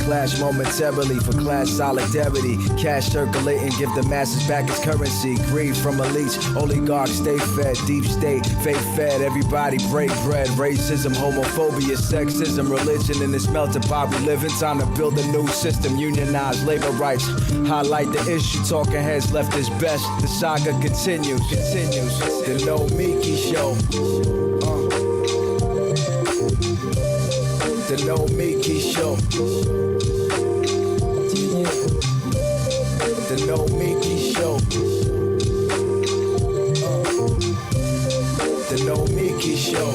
clash momentarily for class solidarity. Cash circulating, give the masses back its currency. Greed from elites, oligarchs stay fed. Deep state, fake fed, everybody break bread. Racism, homophobia, sexism, religion in this melting pot we live in. Time to build a new system, unionize labor rights. Highlight the issue, talking heads left is best. The saga continues. The Nomiki show. The Nomiki show. The Nomiki show. The Nomiki show.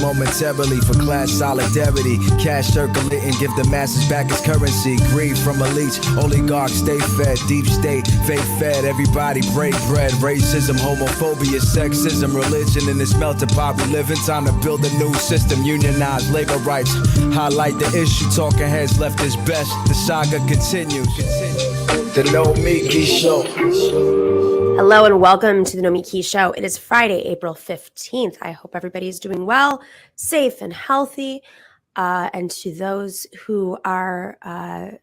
Momentarily for class solidarity. Cash circulating, give the masses back its currency. Greed from elites, oligarchs stay fed. Deep state, fake fed, everybody break bread. Racism, homophobia, sexism, religion in this melting pot we live in. Time to build a new system, unionize labor rights. Highlight the issue, talking heads left is best. The saga continues. The Nomiki show. Hello and welcome to the Nomiki Show. It is Friday, April 15th. I hope everybody is doing well, safe and healthy. And to those who are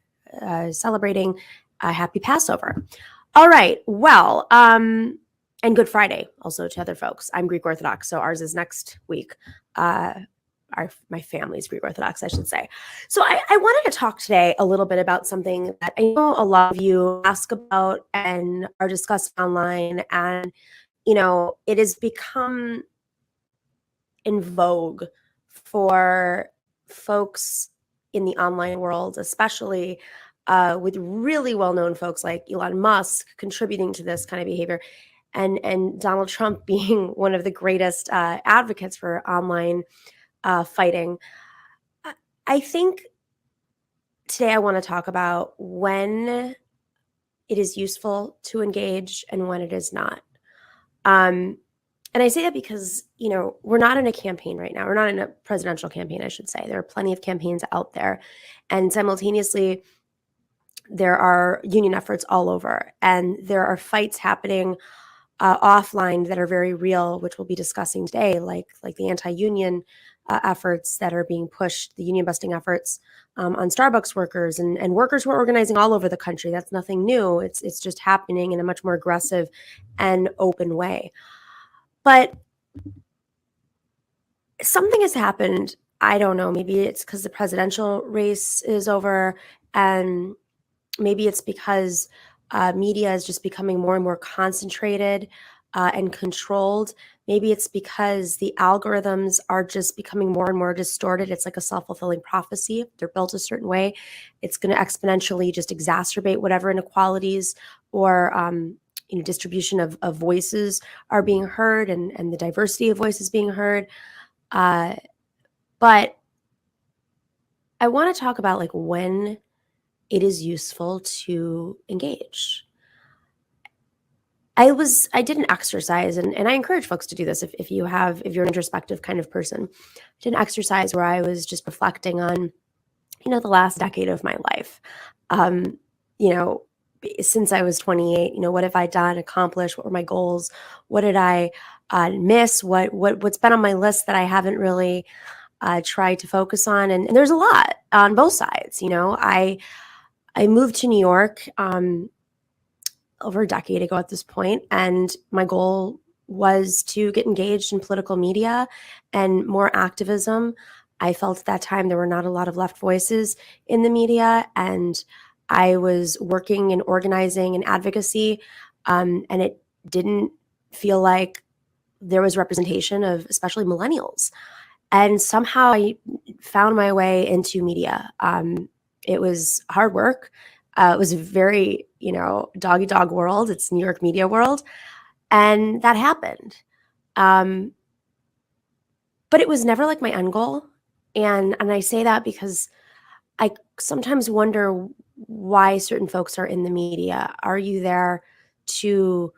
celebrating, happy Passover. All right. Well, and Good Friday also to other folks. I'm Greek Orthodox, so ours is next week. My family's Greek Orthodox, I should say. So I wanted to talk today a little bit about something that I know a lot of you ask about and are discussing online. And, you know, it has become in vogue for folks in the online world, especially with really well-known folks like Elon Musk contributing to this kind of behavior. And Donald Trump being one of the greatest advocates for online fighting. I think today I want to talk about when it is useful to engage and when it is not. And I say that because, you know, we're not in a campaign right now. We're not in a presidential campaign, I should say. There are plenty of campaigns out there. And simultaneously, there are union efforts all over. And there are fights happening offline that are very real, which we'll be discussing today, like the anti-union efforts that are being pushed, the union busting efforts on Starbucks workers and workers who are organizing all over the country. That's nothing new. It's just happening in a much more aggressive and open way. But something has happened. I don't know. Maybe it's because the presidential race is over, and maybe it's because media is just becoming more and more concentrated and controlled. Maybe it's because the algorithms are just becoming more and more distorted. It's like a self-fulfilling prophecy. They're built a certain way. It's going to exponentially just exacerbate whatever inequalities or distribution of voices are being heard and the diversity of voices being heard. But I want to talk about like when it is useful to engage. I did an exercise, and I encourage folks to do this if you're an introspective kind of person. I did an exercise where I was just reflecting on, the last decade of my life. Since I was 28, what have I done, accomplished? What were my goals? What did I miss? What's been on my list that I haven't really tried to focus on? And there's a lot on both sides. I moved to New York over a decade ago at this point, and my goal was to get engaged in political media and more activism. I felt at that time there were not a lot of left voices in the media, and I was working in organizing and advocacy, and it didn't feel like there was representation of especially millennials. And somehow I found my way into media. It was hard work. It was very doggy dog world. It's New York media world. And that happened. But it was never like my end goal. And I say that because I sometimes wonder why certain folks are in the media. Are you there to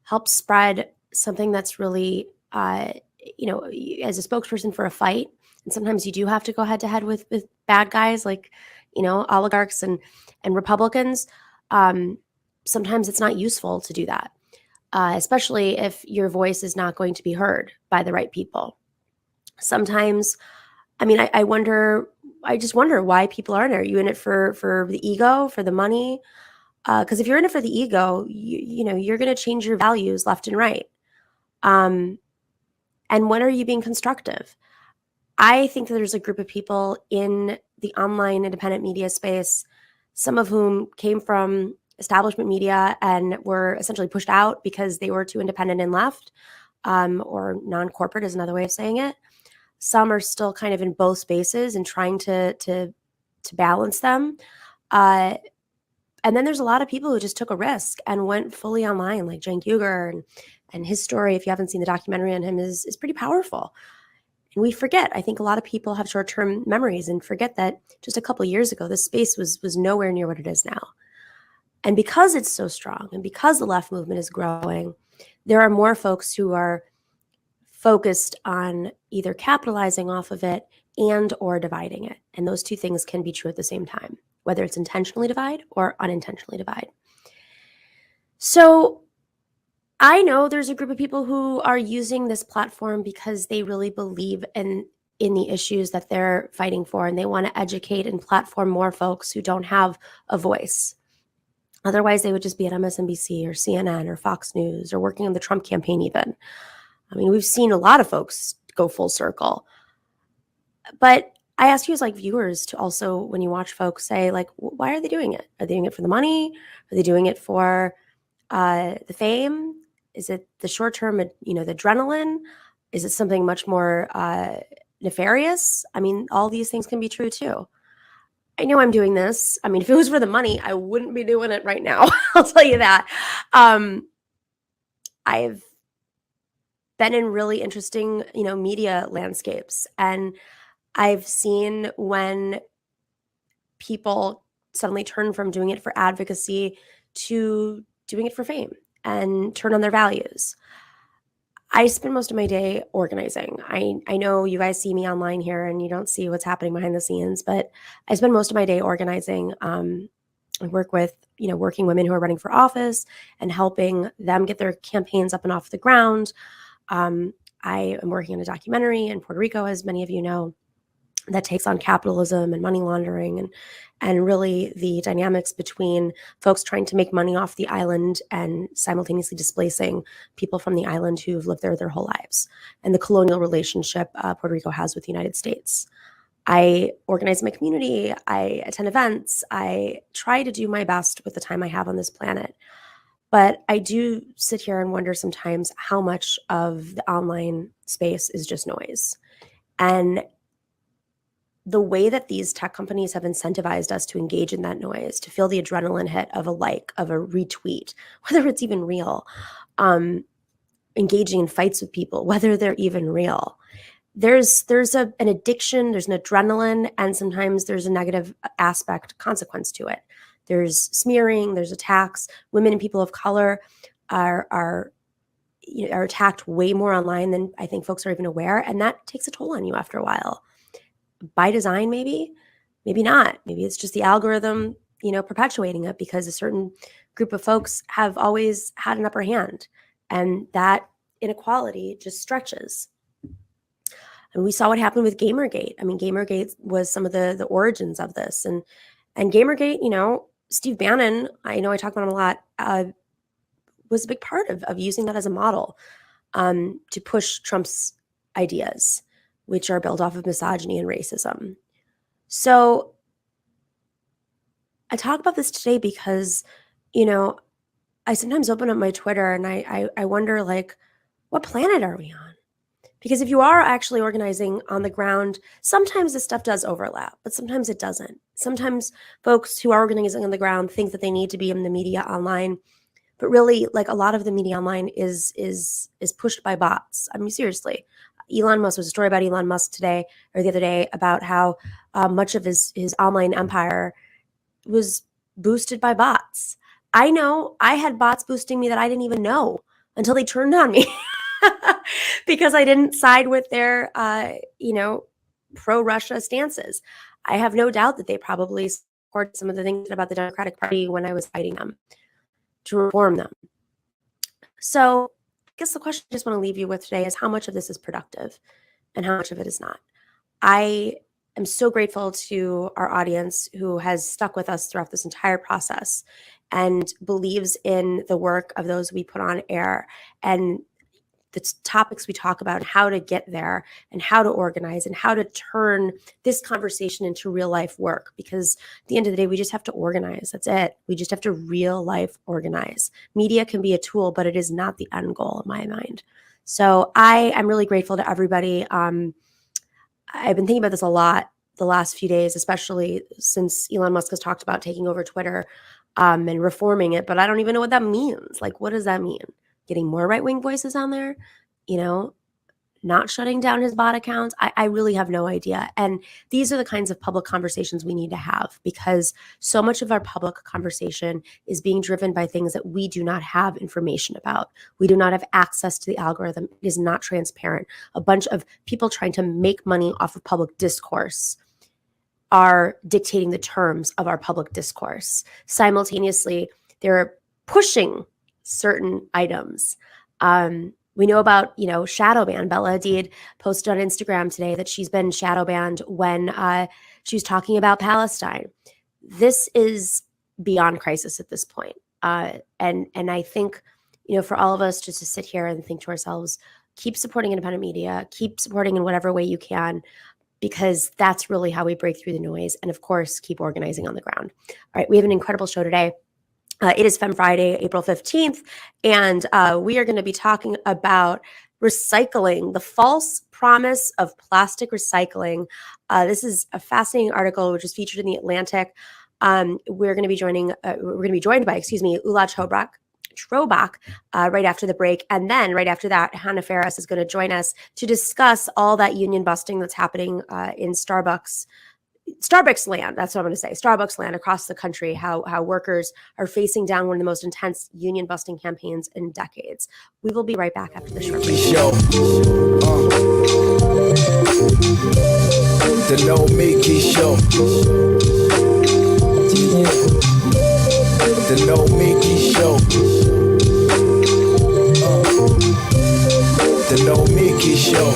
help spread something that's really, as a spokesperson for a fight? And sometimes you do have to go head to head with bad guys like, oligarchs and Republicans. Sometimes it's not useful to do that, especially if your voice is not going to be heard by the right people. Sometimes, I just wonder why people are in it. Are you in it for the ego, for the money? Because if you're in it for the ego, you're going to change your values left and right. And when are you being constructive? I think that there's a group of people in the online independent media space, some of whom came from establishment media and were essentially pushed out because they were too independent and left, or non-corporate is another way of saying it. Some are still kind of in both spaces and trying to balance them. And then there's a lot of people who just took a risk and went fully online, like Cenk Uygur, and his story, if you haven't seen the documentary on him, is pretty powerful. And we forget. I think a lot of people have short-term memories and forget that just a couple of years ago, this space was nowhere near what it is now. And because it's so strong and because the left movement is growing, there are more folks who are focused on either capitalizing off of it and or dividing it. And those two things can be true at the same time, whether it's intentionally divide or unintentionally divide. So I know there's a group of people who are using this platform because they really believe in the issues that they're fighting for, and they want to educate and platform more folks who don't have a voice. Otherwise, they would just be at MSNBC or CNN or Fox News or working on the Trump campaign even. I mean, we've seen a lot of folks go full circle. But I ask you as like viewers to also, when you watch folks, say like, why are they doing it? Are they doing it for the money? Are they doing it for the fame? Is it the short-term, the adrenaline? Is it something much more nefarious? I mean, all these things can be true too. I know I'm doing this. I mean, if it was for the money, I wouldn't be doing it right now. I'll tell you that. I've been in really interesting, media landscapes, and I've seen when people suddenly turn from doing it for advocacy to doing it for fame and turn on their values. I spend most of my day organizing. I know you guys see me online here and you don't see what's happening behind the scenes, but I spend most of my day organizing. I work with, working women who are running for office and helping them get their campaigns up and off the ground. I am working on a documentary in Puerto Rico, as many of you know, that takes on capitalism and money laundering and really the dynamics between folks trying to make money off the island and simultaneously displacing people from the island who've lived there their whole lives, and the colonial relationship Puerto Rico has with the United States. I organize my community. I attend events. I try to do my best with the time I have on this planet. But I do sit here and wonder sometimes how much of the online space is just noise. And the way that these tech companies have incentivized us to engage in that noise, to feel the adrenaline hit of a like, of a retweet, whether it's even real, engaging in fights with people, whether they're even real. There's an addiction, there's an adrenaline, and sometimes there's a negative consequence to it. There's smearing, there's attacks. Women and people of color are attacked way more online than I think folks are even aware, and that takes a toll on you after a while. By design, maybe not. Maybe it's just the algorithm, perpetuating it because a certain group of folks have always had an upper hand, and that inequality just stretches. And we saw what happened with Gamergate. I mean, Gamergate was some of the origins of this, and Gamergate, Steve Bannon, I know I talk about him a lot, was a big part of using that as a model to push Trump's ideas, which are built off of misogyny and racism. So I talk about this today because, I sometimes open up my Twitter and I wonder, like, what planet are we on? Because if you are actually organizing on the ground, sometimes this stuff does overlap, but sometimes it doesn't. Sometimes folks who are organizing on the ground think that they need to be in the media online, but really, like, a lot of the media online is pushed by bots. I mean, seriously. Elon Musk, was a story about Elon Musk today or the other day about how much of his online empire was boosted by bots. I know I had bots boosting me that I didn't even know until they turned on me because I didn't side with their, pro-Russia stances. I have no doubt that they probably supported some of the things about the Democratic Party when I was fighting them to reform them. So I guess the question I just want to leave you with today is how much of this is productive and how much of it is not. I am so grateful to our audience who has stuck with us throughout this entire process and believes in the work of those we put on air and the topics we talk about, how to get there and how to organize and how to turn this conversation into real life work. Because at the end of the day, we just have to organize. That's it. We just have to real life organize. Media can be a tool, but it is not the end goal in my mind. So I am really grateful to everybody. I've been thinking about this a lot the last few days, especially since Elon Musk has talked about taking over Twitter and reforming it. But I don't even know what that means. Like, what does that mean? Getting more right-wing voices on there, not shutting down his bot accounts. I really have no idea. And these are the kinds of public conversations we need to have because so much of our public conversation is being driven by things that we do not have information about. We do not have access to the algorithm. It is not transparent. A bunch of people trying to make money off of public discourse are dictating the terms of our public discourse. Simultaneously, they're pushing certain items. We know about, shadow ban. Bella Hadid posted on Instagram today that she's been shadow banned when she was talking about Palestine. This is beyond crisis at this point. And I think, for all of us just to sit here and think to ourselves, keep supporting independent media, keep supporting in whatever way you can, because that's really how we break through the noise. And of course, keep organizing on the ground. All right, we have an incredible show today. It is Femme Friday, April 15th, and we are going to be talking about recycling, the false promise of plastic recycling. This is a fascinating article which was featured in The Atlantic. We're going to be joined by, Ula Chrobak right after the break. And then right after that, Hannah Faris is going to join us to discuss all that union busting that's happening in Starbucks land. That's what I'm going to say. Starbucks land across the country, how workers are facing down one of the most intense union busting campaigns in decades. We will be right back after the short break. The Nomiki Show. The Nomiki Show. The Nomiki Show.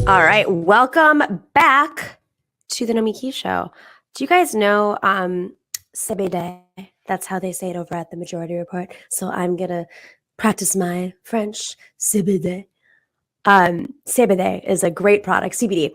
All right, welcome back to the Nomiki Show. Do you guys know CBD? That's how they say it over at the Majority Report. So I'm going to practice my French. CBD. CBD is a great product, CBD.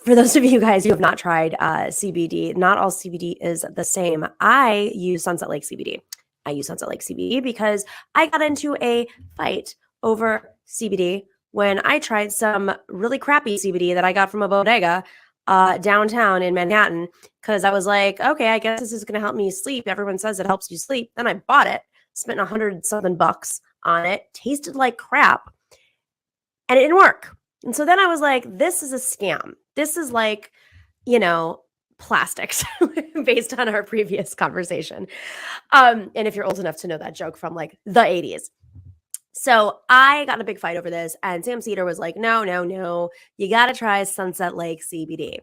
For those of you guys who have not tried CBD, not all CBD is the same. I use Sunset Lake CBD. I use Sunset Lake CBD because I got into a fight over CBD when I tried some really crappy CBD that I got from a bodega downtown in Manhattan, because I was like, okay, I guess this is going to help me sleep. Everyone says it helps you sleep. Then I bought it, spent $100-something on it, tasted like crap, and it didn't work. And so then I was like, this is a scam. This is like, plastics based on our previous conversation. And if you're old enough to know that joke from like the 80s. So I got in a big fight over this, and Sam Cedar was like, no, you got to try Sunset Lake CBD.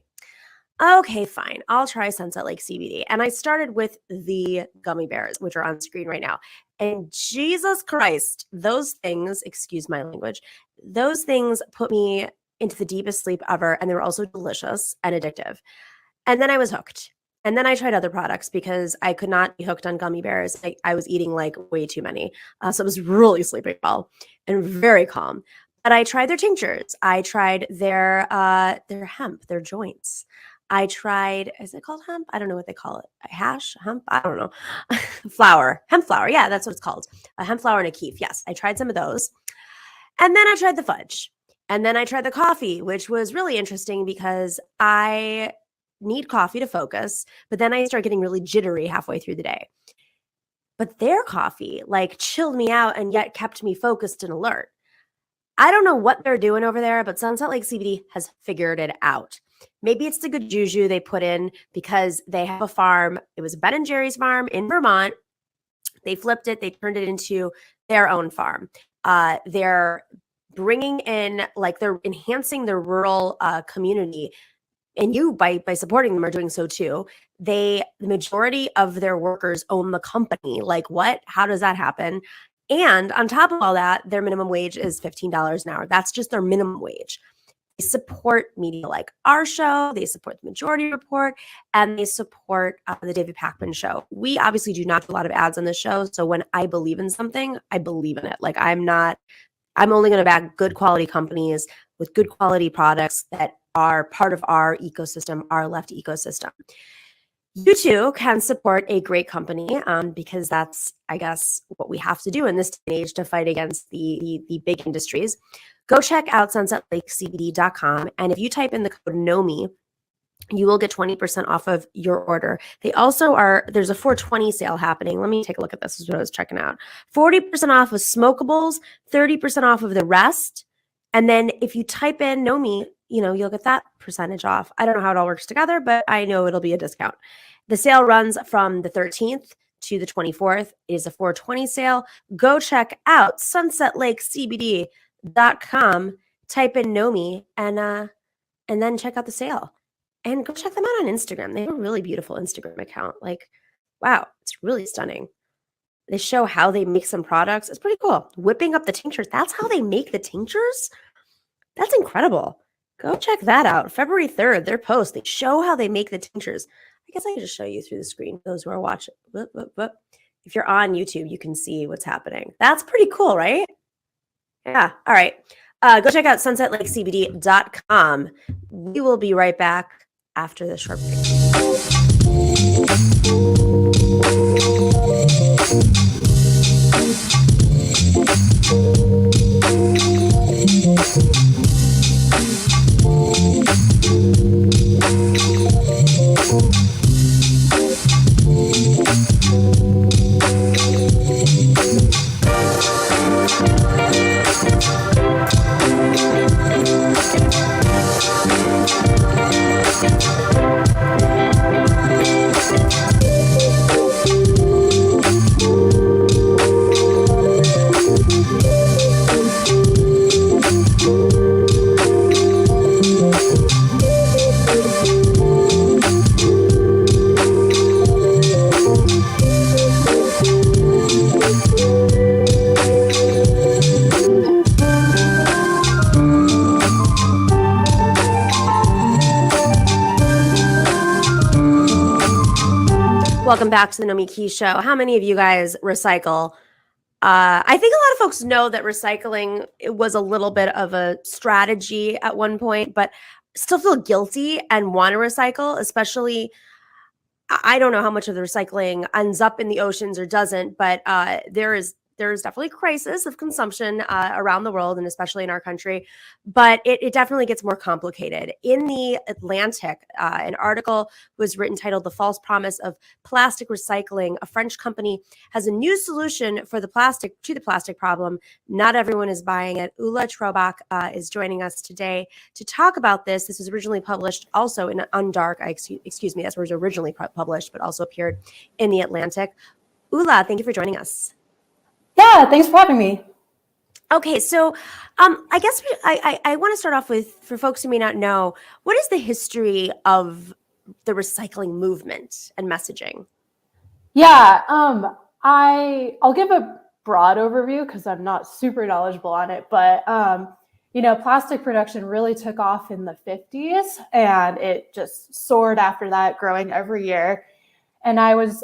Okay, fine. I'll try Sunset Lake CBD. And I started with the gummy bears, which are on screen right now. And Jesus Christ, those things, excuse my language, those things put me into the deepest sleep ever. And they were also delicious and addictive. And then I was hooked. And then I tried other products because I could not be hooked on gummy bears. I was eating like way too many. So I was really sleeping well and very calm. But I tried their tinctures. I tried their hemp, their joints. I tried, is it called hemp? I don't know what they call it. Hash, hemp? I don't know. Flour, hemp flour. Yeah, that's what it's called. A hemp flour and a keef. Yes, I tried some of those. And then I tried the fudge. And then I tried the coffee, which was really interesting because I need coffee to focus, but then I start getting really jittery halfway through the day. But their coffee like chilled me out and yet kept me focused and alert. I don't know what they're doing over there, but Sunset Lake CBD has figured it out. Maybe it's the good juju they put in because they have a farm. It was Ben and Jerry's farm in Vermont. They flipped it. They turned it into their own farm. They're bringing in, like, they're enhancing the rural community. And you, by supporting them, are doing so too. The majority of their workers own the company. Like, what? How does that happen? And on top of all that, their minimum wage is $15 an hour. That's just their minimum wage. They support media like our show. They support the Majority Report, and they support the David Pakman Show. We obviously do not do a lot of ads on this show. So when I believe in something, I believe in it. Like, I'm only going to back good quality companies with good quality products that are part of our ecosystem, our left ecosystem. You too can support a great company because that's, I guess, what we have to do in this day and age to fight against the big industries. Go check out sunsetlakecbd.com. And if you type in the code NOMI, you will get 20% off of your order. They also there's a 420 sale happening. Let me take a look at this. This is what I was checking out. 40% off of smokables, 30% off of the rest. And then if you type in NOMI, you'll get that percentage off. I don't know how it all works together, but I know it'll be a discount. The sale runs from the 13th to the 24th. It is a 420 sale. Go check out sunsetlakecbd.com, type in NOMI, and then check out the sale. And go check them out on Instagram. They have a really beautiful Instagram account. Like, wow, it's really stunning. They show how they make some products. It's pretty cool. Whipping up the tinctures. That's how they make the tinctures? That's incredible. Go check that out. February 3rd, their post. They show how they make the tinctures. I guess I can just show you through the screen, those who are watching. If you're on YouTube, you can see what's happening. That's pretty cool, right? Yeah. All right. Go check out sunsetlakecbd.com. We will be right back after this short break. Welcome back to the Nomiki Show. How many of you guys recycle? I think a lot of folks know that recycling was a little bit of a strategy at one point, but still feel guilty and want to recycle, especially, I don't know how much of the recycling ends up in the oceans or doesn't, but there's definitely a crisis of consumption around the world and especially in our country, but it definitely gets more complicated. In the Atlantic, an article was written titled "The False Promise of Plastic Recycling." A French company has a new solution for the plastic problem. Not everyone is buying it. Ula Chrobak is joining us today to talk about this. This was originally published also in Undark, excuse me, that's where it was originally published, but also appeared in the Atlantic. Ula, thank you for joining us. Yeah, thanks for having me. Okay, so I guess I want to start off with, for folks who may not know, what is the history of the recycling movement and messaging? Yeah, I'll give a broad overview because I'm not super knowledgeable on it, but plastic production really took off in the 50s and it just soared after that, growing every year. And I was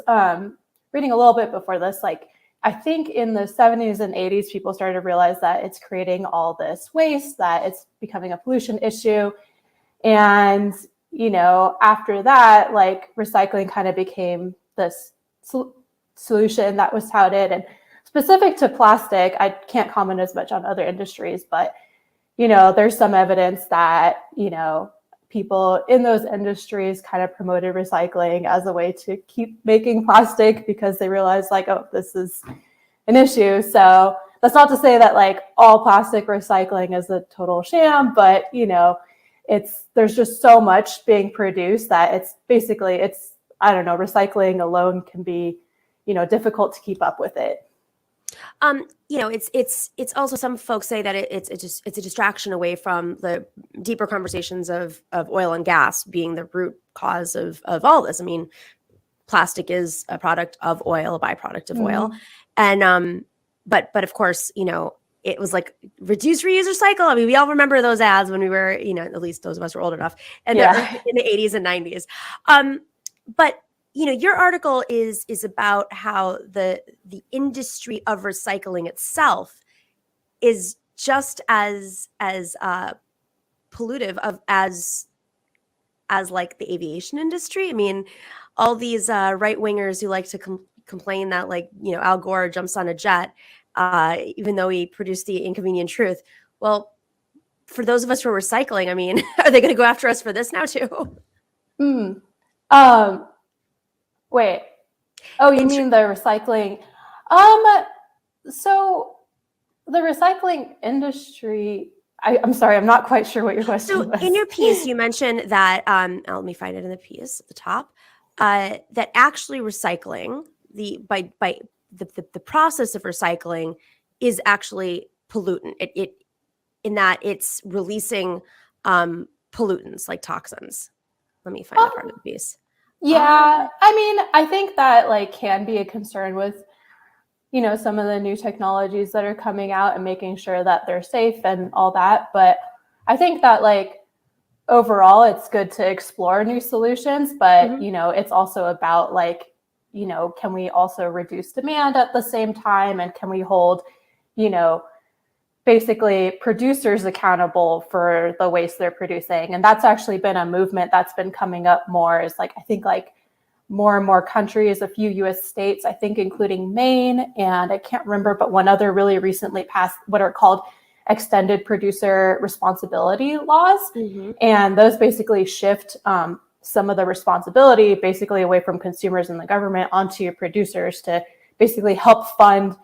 reading a little bit before this, like I think in the 70s and 80s, people started to realize that it's creating all this waste, that it's becoming a pollution issue. And, after that, like recycling kind of became this solution that was touted. And specific to plastic, I can't comment as much on other industries, but, there's some evidence that, people in those industries kind of promoted recycling as a way to keep making plastic because they realized like, oh, this is an issue. So that's not to say that like all plastic recycling is a total sham, but there's just so much being produced that it's recycling alone can be, difficult to keep up with it. It's also, some folks say that it's a distraction away from the deeper conversations of oil and gas being the root cause of all this. I mean, plastic is a product of oil, a byproduct of oil, and but of course, it was like reduce, reuse, recycle. I mean, we all remember those ads when we were, at least those of us who are old enough, and in the 80s and 90s. But your article is about how the industry of recycling itself is just as pollutive as like the aviation industry. I mean, all these right wingers who like to complain that like Al Gore jumps on a jet, even though he produced the inconvenient truth. Well, for those of us who are recycling, I mean, are they going to go after us for this now too? Wait. Oh, you mean the recycling? So the recycling industry, I'm sorry, I'm not quite sure what your question was. In your piece, you mentioned that, let me find it in the piece at the top, that actually recycling, by the process of recycling is actually pollutant. It in that it's releasing pollutants like toxins. Let me find that part of the piece. Yeah, I mean, I think that like can be a concern with, some of the new technologies that are coming out and making sure that they're safe and all that. But I think that like overall, it's good to explore new solutions. But, it's also about like, can we also reduce demand at the same time? And can we hold, basically producers accountable for the waste they're producing? And that's actually been a movement that's been coming up more, is like, I think like more and more countries, a few US states, I think including Maine, and I can't remember, but one other really recently passed what are called extended producer responsibility laws. And those basically shift some of the responsibility basically away from consumers and the government onto producers to basically help fund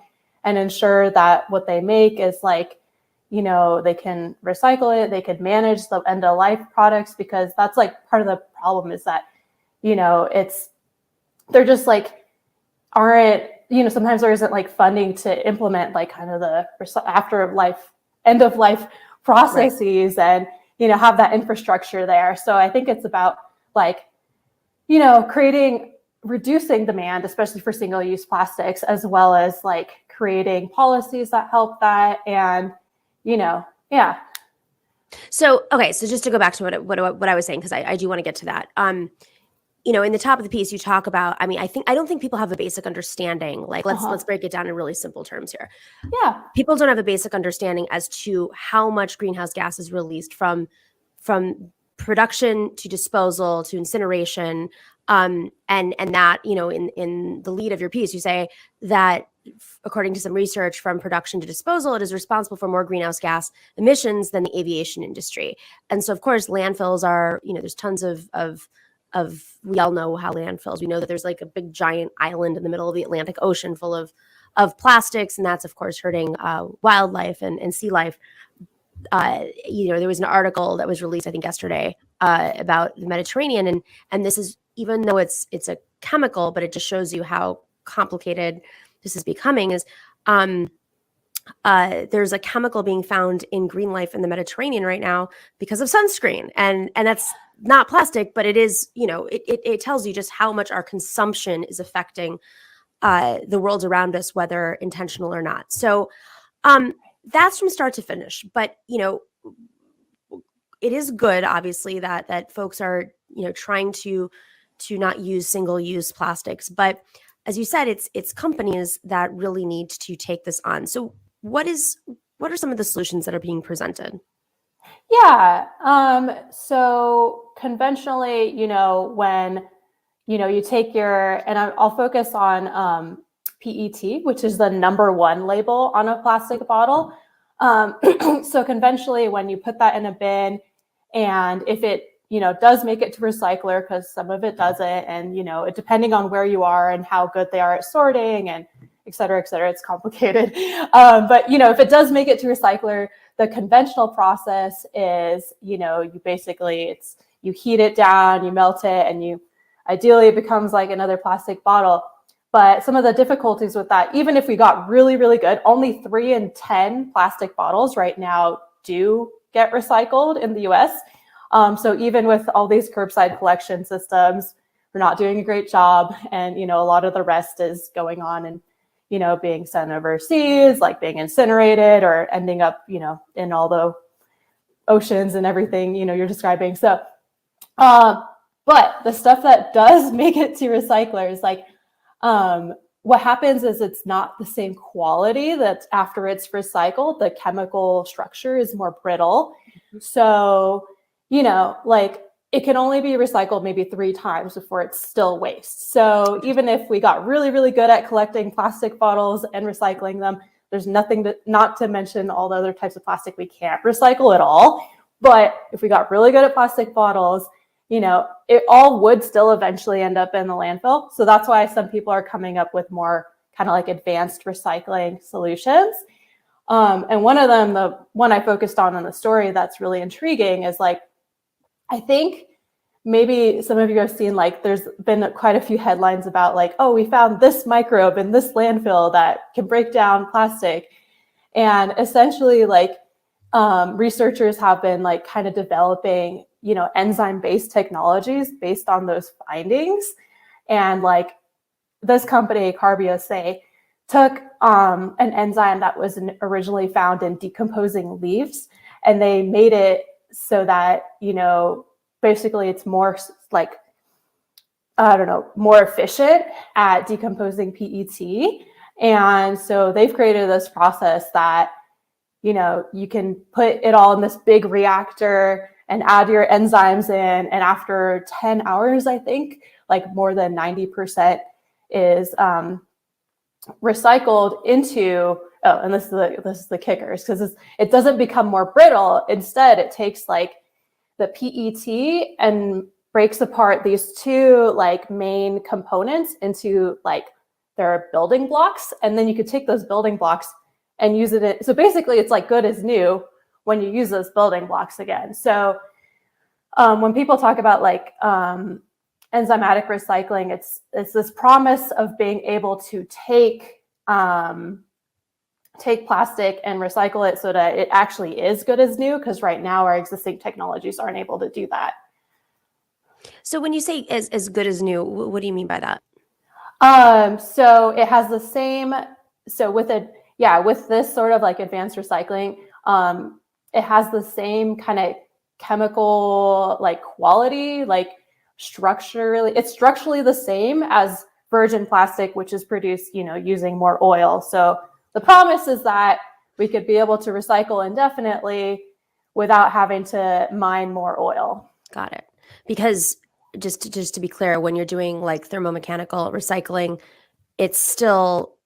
and ensure that what they make is like, they can recycle it, they can manage the end of life products, because that's like part of the problem is that, they're just like, aren't, sometimes there isn't like funding to implement like kind of the end of life processes, and, have that infrastructure there. So I think it's about like, reducing demand, especially for single-use plastics, as well as like creating policies that help that. And, yeah. So, okay. So just to go back to what I was saying, because I do want to get to that. In the top of the piece, you talk about, I mean, I don't think people have a basic understanding. Like, let's break it down in really simple terms here. Yeah. People don't have a basic understanding as to how much greenhouse gas is released from production to disposal to incineration. And that, in the lead of your piece, you say that according to some research, from production to disposal, it is responsible for more greenhouse gas emissions than the aviation industry. And so, of course, landfills are, there's tons of we all know how landfills, we know that there's like a big giant island in the middle of the Atlantic Ocean full of plastics, and that's of course hurting wildlife and sea life. There was an article that was released, I think yesterday, about the Mediterranean, and this is, even though it's a chemical, but it just shows you how complicated this is becoming, is there's a chemical being found in green life in the Mediterranean right now because of sunscreen, and that's not plastic, but it is, it tells you just how much our consumption is affecting the world around us, whether intentional or not. So that's from start to finish. But it is good, obviously, that folks are trying to not use single-use plastics. But as you said, it's companies that really need to take this on. So what are some of the solutions that are being presented? Yeah. So conventionally, when you take and I'll focus on PET, which is the #1 label on a plastic bottle. So conventionally, when you put that in a bin, and if it does make it to recycler, because some of it doesn't, and depending on where you are and how good they are at sorting and et cetera, it's complicated. But if it does make it to recycler, the conventional process is you basically you heat it down, you melt it, and ideally it becomes like another plastic bottle. But some of the difficulties with that, even if we got really, really good, only 3 in 10 plastic bottles right now do get recycled in the US. So even with all these curbside collection systems, we're not doing a great job. And, a lot of the rest is going on and, being sent overseas, like being incinerated or ending up, in all the oceans and everything, you're describing. So, but the stuff that does make it to recyclers, like, what happens is it's not the same quality that after it's recycled, the chemical structure is more brittle. So, like it can only be recycled maybe 3 times before it's still waste. So even if we got really, really good at collecting plastic bottles and recycling them, there's nothing not to mention all the other types of plastic we can't recycle at all. But if we got really good at plastic bottles, it all would still eventually end up in the landfill. So that's why some people are coming up with more kind of like advanced recycling solutions. And one of them, the one I focused on in the story that's really intriguing is like, I think maybe some of you have seen, like, there's been quite a few headlines about like, oh, we found this microbe in this landfill that can break down plastic. And essentially like researchers have been like kind of developing, enzyme-based technologies based on those findings. And like this company, Kartemquin, took an enzyme that was originally found in decomposing leaves, and they made it so that, basically it's more like, more efficient at decomposing PET. And so they've created this process that, you can put it all in this big reactor and add your enzymes in. And after 10 hours, I think, like more than 90% is recycled into, and this is the kickers, because it doesn't become more brittle. Instead, it takes like the PET and breaks apart these 2 like main components into like their building blocks. And then you could take those building blocks and use it. So basically it's like good as new when you use those building blocks again. So when people talk about like enzymatic recycling, it's this promise of being able to take plastic and recycle it so that it actually is good as new, because right now our existing technologies aren't able to do that. So when you say as good as new, what do you mean by that? So it has the same, so with this sort of like advanced recycling, it has the same kind of chemical like quality, like it's structurally the same as virgin plastic, which is produced, using more oil. So the promise is that we could be able to recycle indefinitely without having to mine more oil. Got it. Because just to be clear, when you're doing like thermomechanical recycling, it's still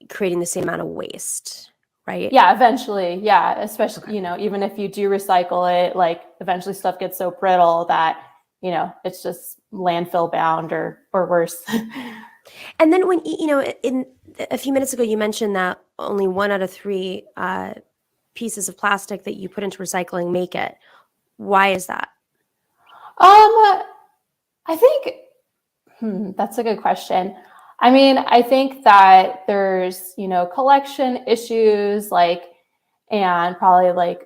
creating the same amount of waste, right? Yeah, eventually. Yeah, especially, even if you do recycle it, like eventually stuff gets so brittle that, it's just landfill bound or worse. And then when, in a few minutes ago, you mentioned that only 1 out of 3 pieces of plastic that you put into recycling make it. Why is that? I think that's a good question. I mean, I think that there's, collection issues, and probably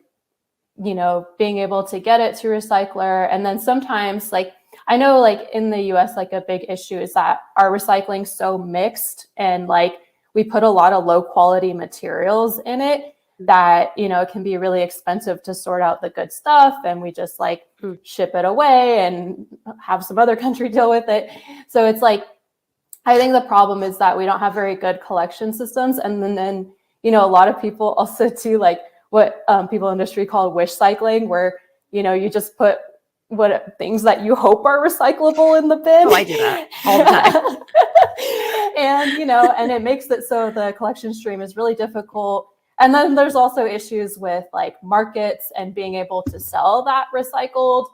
being able to get it to recycler. And then sometimes I know in the US, a big issue is that our recycling's so mixed, and we put a lot of low quality materials in it that, it can be really expensive to sort out the good stuff. And we just ship it away and have some other country deal with it. So it's I think the problem is that we don't have very good collection systems. And then a lot of people also do what people in industry call wish cycling, where, you just put things that you hope are recyclable in the bin. Oh, I do that all the time. And it makes it so the collection stream is really difficult. And then there's also issues with markets and being able to sell that recycled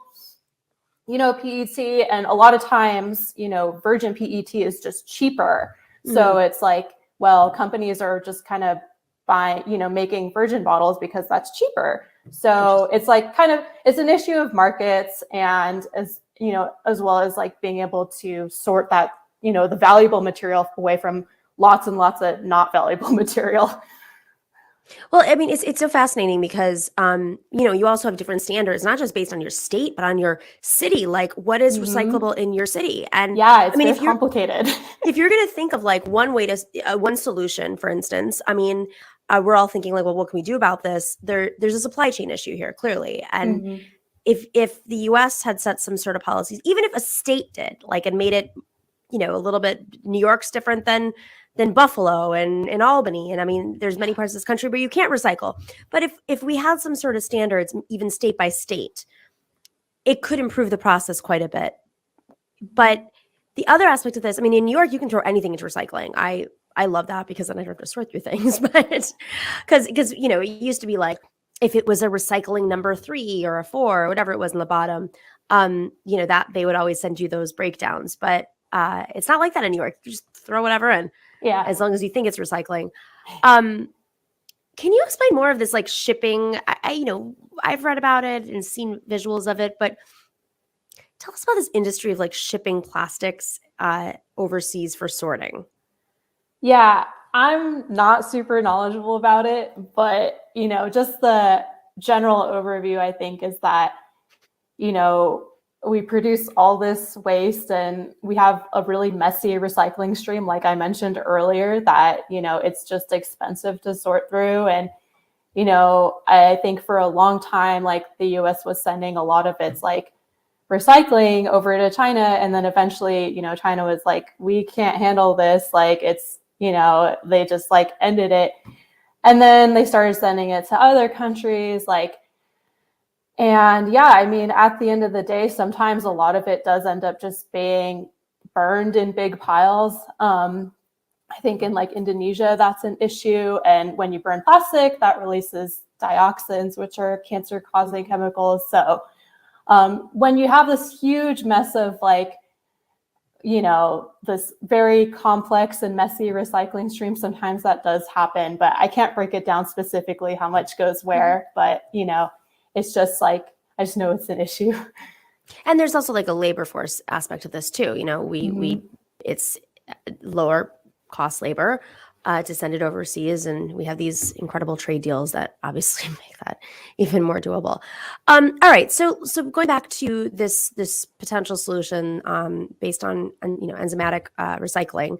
PET. And a lot of times, virgin PET is just cheaper. So it's companies are just kind of buying, making virgin bottles because that's cheaper. So it's it's an issue of markets, and as well as being able to sort that, the valuable material away from lots and lots of not valuable material. Well, I mean, it's so fascinating because, you also have different standards, not just based on your state, but on your city. What is recyclable in your city? And yeah, it's if complicated. If you're going to think of one way to, one solution, for instance, I mean, we're all thinking well, what can we do about this? There's a supply chain issue here, clearly. And if the US had set some sort of policies, even if a state did, and made it, a little bit, New York's different than Buffalo and in Albany. And I mean, there's many parts of this country where you can't recycle. But if we had some sort of standards, even state by state, it could improve the process quite a bit. But the other aspect of this, I mean, in New York, you can throw anything into recycling. I love that because then I don't have to sort through things. But because it used to be if it was a recycling number 3 or a 4 or whatever it was in the bottom, that they would always send you those breakdowns. But it's not like that in New York. You just throw whatever in. Yeah. As long as you think it's recycling. Can you explain more of this shipping? I've read about it and seen visuals of it, but tell us about this industry of shipping plastics overseas for sorting. Yeah, I'm not super knowledgeable about it, but just the general overview, I think, is that we produce all this waste and we have a really messy recycling stream, like I mentioned earlier, that, it's just expensive to sort through. And, I think for a long time, the US was sending a lot of its recycling over to China. And then eventually, China was we can't handle this. It's, they just ended it. And then they started sending it to other countries, and yeah, I mean, at the end of the day, sometimes a lot of it does end up just being burned in big piles. I think in Indonesia, that's an issue. And when you burn plastic, that releases dioxins, which are cancer-causing chemicals. So when you have this huge mess of this very complex and messy recycling stream, sometimes that does happen. But I can't break it down specifically how much goes where. But, it's just I just know it's an issue. And there's also a labor force aspect of this too. It's lower cost labor to send it overseas, and we have these incredible trade deals that obviously make that even more doable. All right, so going back to this potential solution based on enzymatic recycling,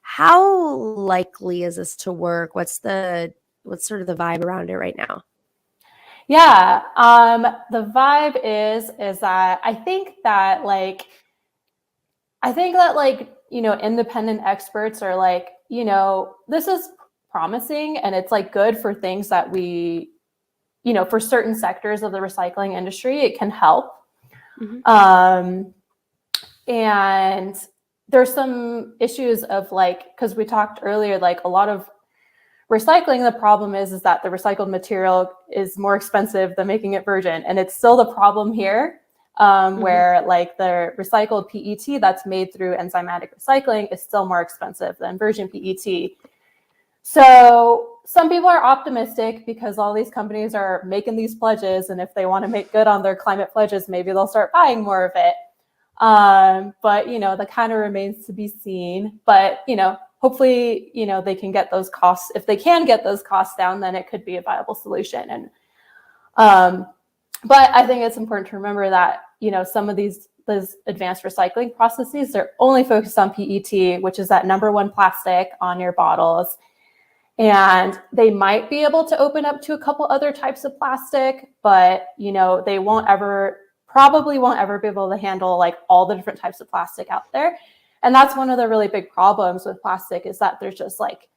how likely is this to work? What's sort of the vibe around it right now? Yeah, the vibe is that I think that independent experts are this is promising, and it's good for things that we, for certain sectors of the recycling industry, it can help. And there's some issues of because we talked earlier, a lot of recycling, the problem is that the recycled material is more expensive than making it virgin. And it's still the problem here, where the recycled PET that's made through enzymatic recycling is still more expensive than virgin PET. So some people are optimistic because all these companies are making these pledges. And if they want to make good on their climate pledges, maybe they'll start buying more of it. But, that kind of remains to be seen. But, hopefully, they can get those costs. If they can get those costs down, then it could be a viable solution. And, but I think it's important to remember that, some of those advanced recycling processes, they're only focused on PET, which is that number one plastic on your bottles. And they might be able to open up to a couple other types of plastic, but, they probably won't ever be able to handle like all the different types of plastic out there. And that's one of the really big problems with plastic, is that there's just like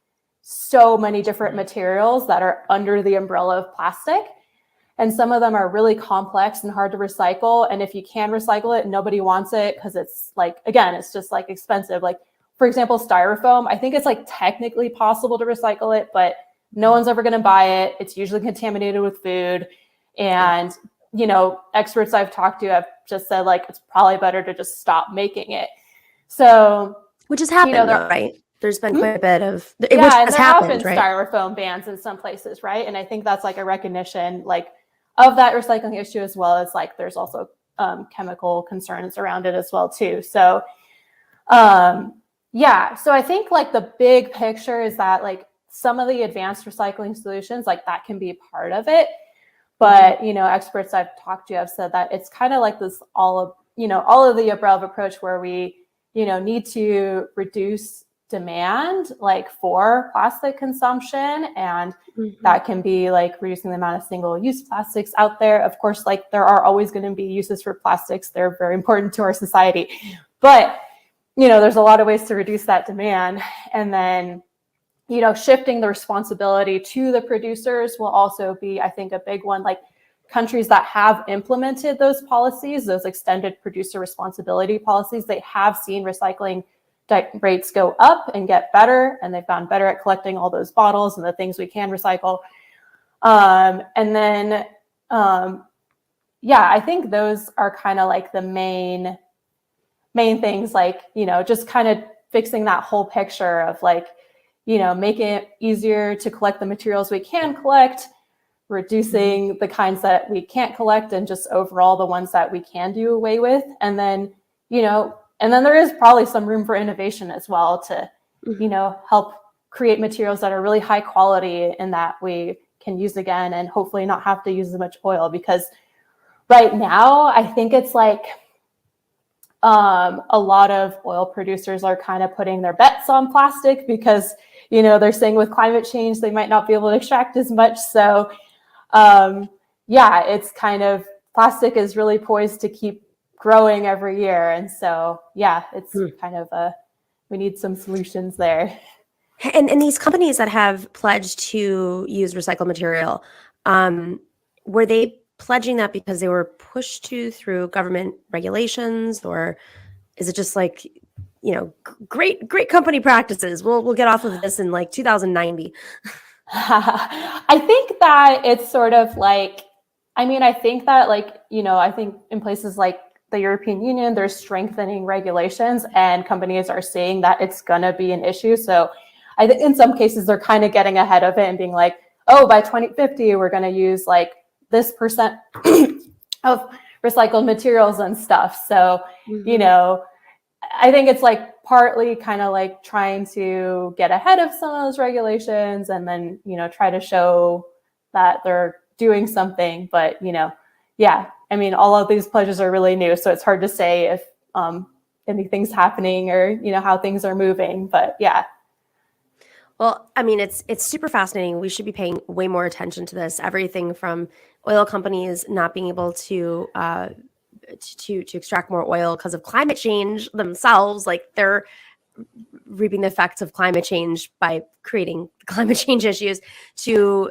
so many different materials that are under the umbrella of plastic. And some of them are really complex and hard to recycle. And if you can recycle it, nobody wants it because it's like, again, it's just like expensive. Like, for example, styrofoam, I think it's like technically possible to recycle it, but no one's ever going to buy it. It's usually contaminated with food. And, experts I've talked to have just said like, it's probably better to just stop making it. So, which has happened, right? There's been quite a bit of, which has happened, right? Styrofoam bans in some places, right? And I think that's like a recognition, like, of that recycling issue, as well as like there's also chemical concerns around it as well too. So, so I think like the big picture is that like some of the advanced recycling solutions, like that can be part of it. But, experts I've talked to have said that it's kind of like this all of the above approach where we, need to reduce demand like for plastic consumption. And that can be like reducing the amount of single-use plastics out there. Of course, like there are always going to be uses for plastics. They're very important to our society. But, there's a lot of ways to reduce that demand. And then, shifting the responsibility to the producers will also be, I think, a big one. Like countries that have implemented those policies, those extended producer responsibility policies, they have seen recycling rates go up and get better, and they've gotten better at collecting all those bottles and the things we can recycle. I think those are kind of like the main things, like, just kind of fixing that whole picture of like, making it easier to collect the materials we can collect, reducing the kinds that we can't collect, and just overall the ones that we can do away with. And then, and then there is probably some room for innovation as well to, help create materials that are really high quality and that we can use again, and hopefully not have to use as much oil. Because right now, I think it's like a lot of oil producers are kind of putting their bets on plastic because, they're saying with climate change, they might not be able to extract as much. So, it's kind of, plastic is really poised to keep growing every year. And so, it's kind of we need some solutions there. And these companies that have pledged to use recycled material, were they pledging that because they were pushed to through government regulations, or is it just like, great company practices? We'll get off of this in like 2090. I think that it's sort of like, I think that like, I think in places like the European Union, they're strengthening regulations, and companies are seeing that it's going to be an issue. So I think in some cases they're kind of getting ahead of it and being like, oh, by 2050, we're going to use like this percent of recycled materials and stuff. So, I think it's like partly kind of like trying to get ahead of some of those regulations, and then, try to show that they're doing something. But, all of these pledges are really new, so it's hard to say if anything's happening or, how things are moving. But Well, it's super fascinating. We should be paying way more attention to this. Everything from oil companies not being able to extract more oil because of climate change themselves, like they're reaping the effects of climate change by creating climate change issues, to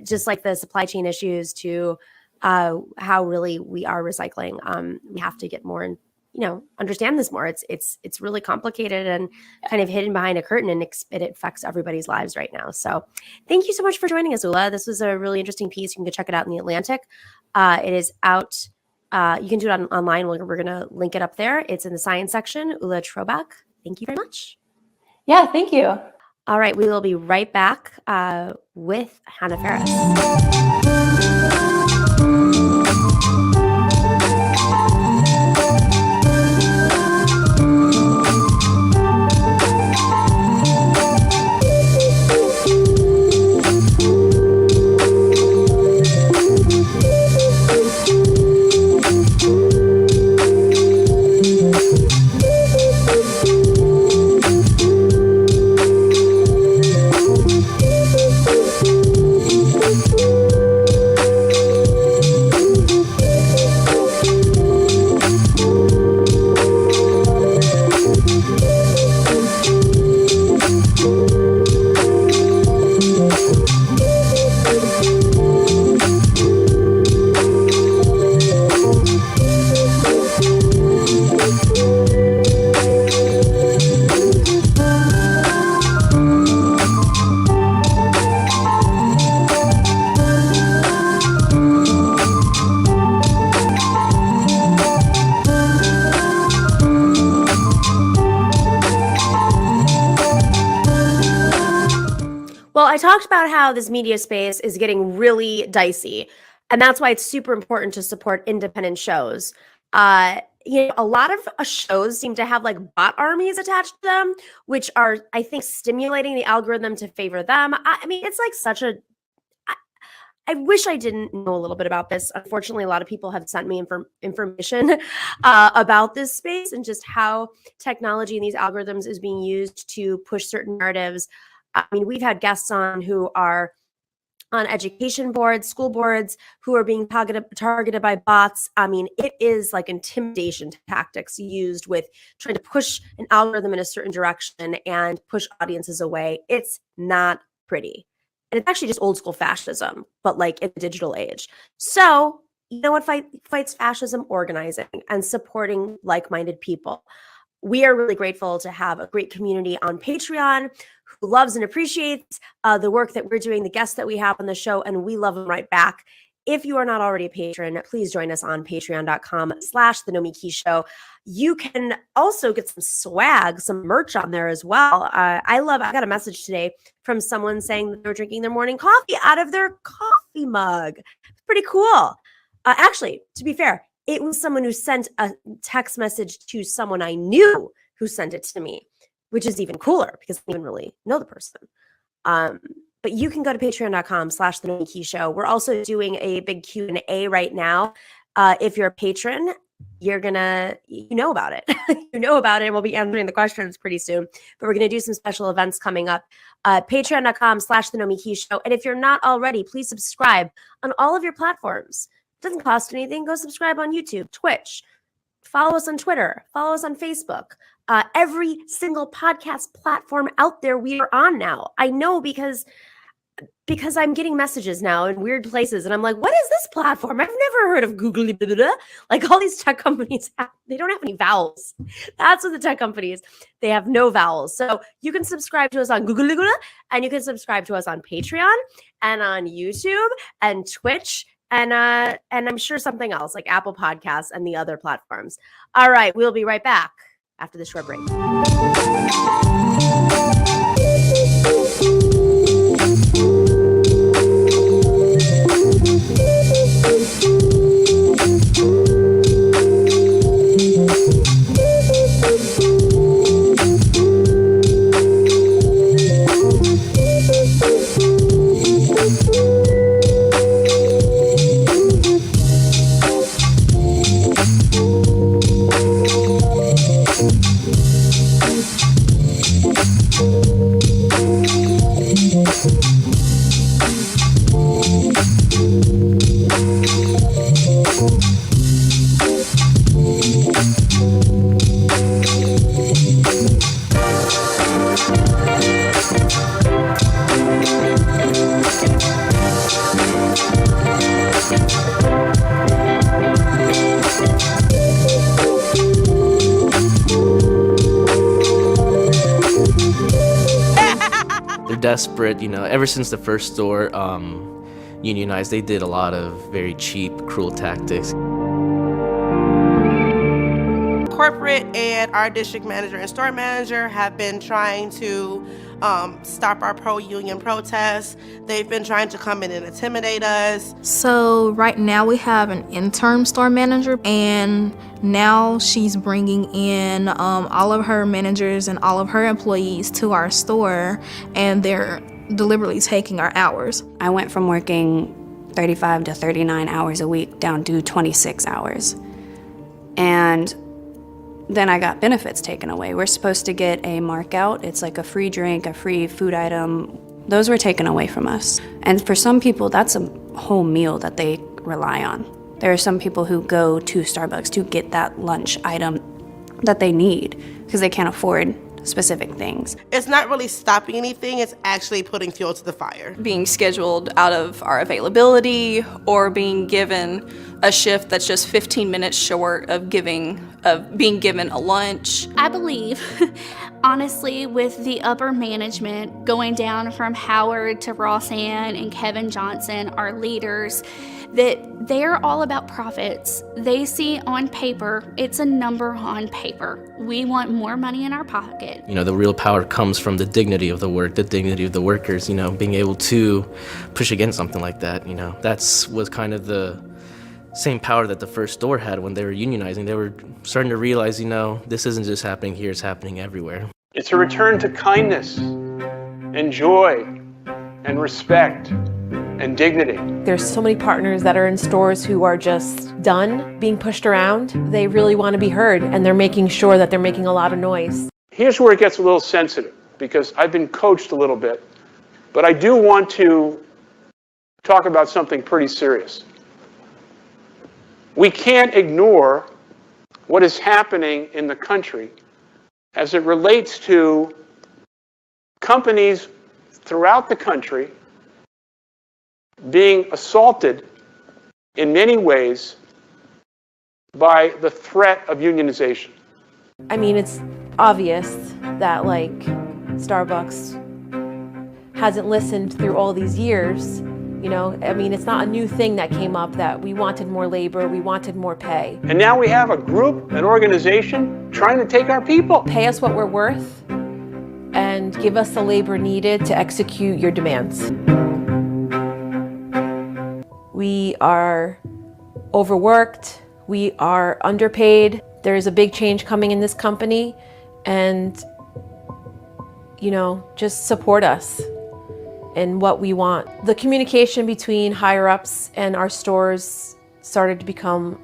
just like the supply chain issues, to how really we are recycling. We have to get more and understand this more. It's really complicated and kind of hidden behind a curtain, and it affects everybody's lives right now. So thank you so much for joining us, Ula. This was a really interesting piece. You can go check it out in The Atlantic. It is out. You can do it online. We're going to link it up there. It's in the science section. Ula Chrobak, thank you very much. Yeah, thank you. All right. We will be right back with Hannah Faris. Well, I talked about how this media space is getting really dicey, and that's why it's super important to support independent shows. A lot of shows seem to have like bot armies attached to them, which are, I think, stimulating the algorithm to favor them. I mean, it's like such a. I wish I didn't know a little bit about this. Unfortunately, a lot of people have sent me information about this space and just how technology and these algorithms is being used to push certain narratives. I mean, we've had guests on who are on education boards, school boards, who are being targeted by bots. I mean, it is like intimidation tactics used with trying to push an algorithm in a certain direction and push audiences away. It's not pretty. And it's actually just old school fascism, but like in the digital age. So, you know what fights fascism? Organizing and supporting like-minded people. We are really grateful to have a great community on Patreon who loves and appreciates the work that we're doing, the guests that we have on the show, and we love them right back. If you are not already a patron, please join us on patreon.com/The Nomiki Show. You can also get some swag, some merch on there as well. I got a message today from someone saying that they were drinking their morning coffee out of their coffee mug. It's pretty cool. Actually, to be fair, it was someone who sent a text message to someone I knew who sent it to me, which is even cooler because I didn't really know the person. But you can go to patreon.com/The Nomiki Show. We're also doing a big Q&A right now. If you're a patron, you know about it. You know about it, and we'll be answering the questions pretty soon. But we're going to do some special events coming up. Patreon.com/The Nomiki Show. And if you're not already, please subscribe on all of your platforms. It doesn't cost anything. Go subscribe on YouTube, Twitch. Follow us on Twitter. Follow us on Facebook. Every single podcast platform out there we are on now. I know because I'm getting messages now in weird places, and I'm like, what is this platform? I've never heard of Google. Blah, blah, blah. Like all these tech companies, they don't have any vowels. That's what the tech companies, they have no vowels. So you can subscribe to us on Google, and you can subscribe to us on Patreon and on YouTube and Twitch. And I'm sure something else like Apple Podcasts and the other platforms. All right, we'll be right back after this short break. Desperate, ever since the first store unionized, they did a lot of very cheap, cruel tactics. Corporate and our district manager and store manager have been trying to stop our pro-union protests. They've been trying to come in and intimidate us. So right now we have an interim store manager, and now she's bringing in all of her managers and all of her employees to our store, and they're deliberately taking our hours. I went from working 35 to 39 hours a week down to 26 hours. And then I got benefits taken away. We're supposed to get a markout. It's like a free drink, a free food item. Those were taken away from us. And for some people, that's a whole meal that they rely on. There are some people who go to Starbucks to get that lunch item that they need because they can't afford specific things. It's not really stopping anything, it's actually putting fuel to the fire. Being scheduled out of our availability or being given a shift that's just 15 minutes short of being given a lunch. I believe, honestly, with the upper management going down from Howard to Rossann and Kevin Johnson, our leaders, that they're all about profits. They see on paper, it's a number on paper. We want more money in our pocket. The real power comes from the dignity of the work, the dignity of the workers, being able to push against something like that. That's was kind of the same power that the first store had when they were unionizing. They were starting to realize, this isn't just happening here, it's happening everywhere. It's a return to kindness and joy and respect and dignity. There's so many partners that are in stores who are just done being pushed around. They really want to be heard, and they're making sure that they're making a lot of noise. Here's where it gets a little sensitive, because I've been coached a little bit, but I do want to talk about something pretty serious. We can't ignore what is happening in the country as it relates to companies throughout the country being assaulted in many ways by the threat of unionization. I mean, it's obvious that Starbucks hasn't listened through all these years. It's not a new thing that came up that we wanted more labor, we wanted more pay. And now we have a group, an organization trying to take our people. Pay us what we're worth and give us the labor needed to execute your demands. We are overworked, we are underpaid. There's a big change coming in this company, and just support us in what we want. The communication between higher ups and our stores started to become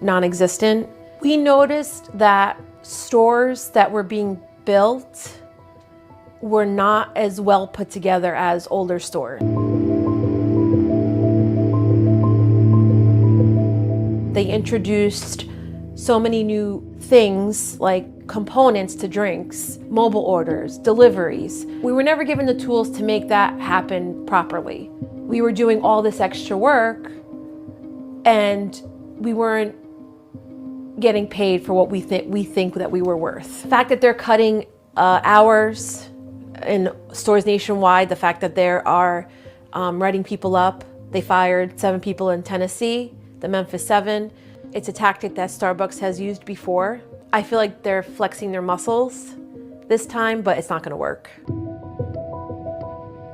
non-existent. We noticed that stores that were being built were not as well put together as older stores. They introduced so many new things like components to drinks, mobile orders, deliveries. We were never given the tools to make that happen properly. We were doing all this extra work and we weren't getting paid for what we think that we were worth. The fact that they're cutting hours in stores nationwide, the fact that they are writing people up. They fired 7 people in Tennessee, the Memphis 7. It's a tactic that Starbucks has used before. I feel like they're flexing their muscles this time, but it's not gonna work.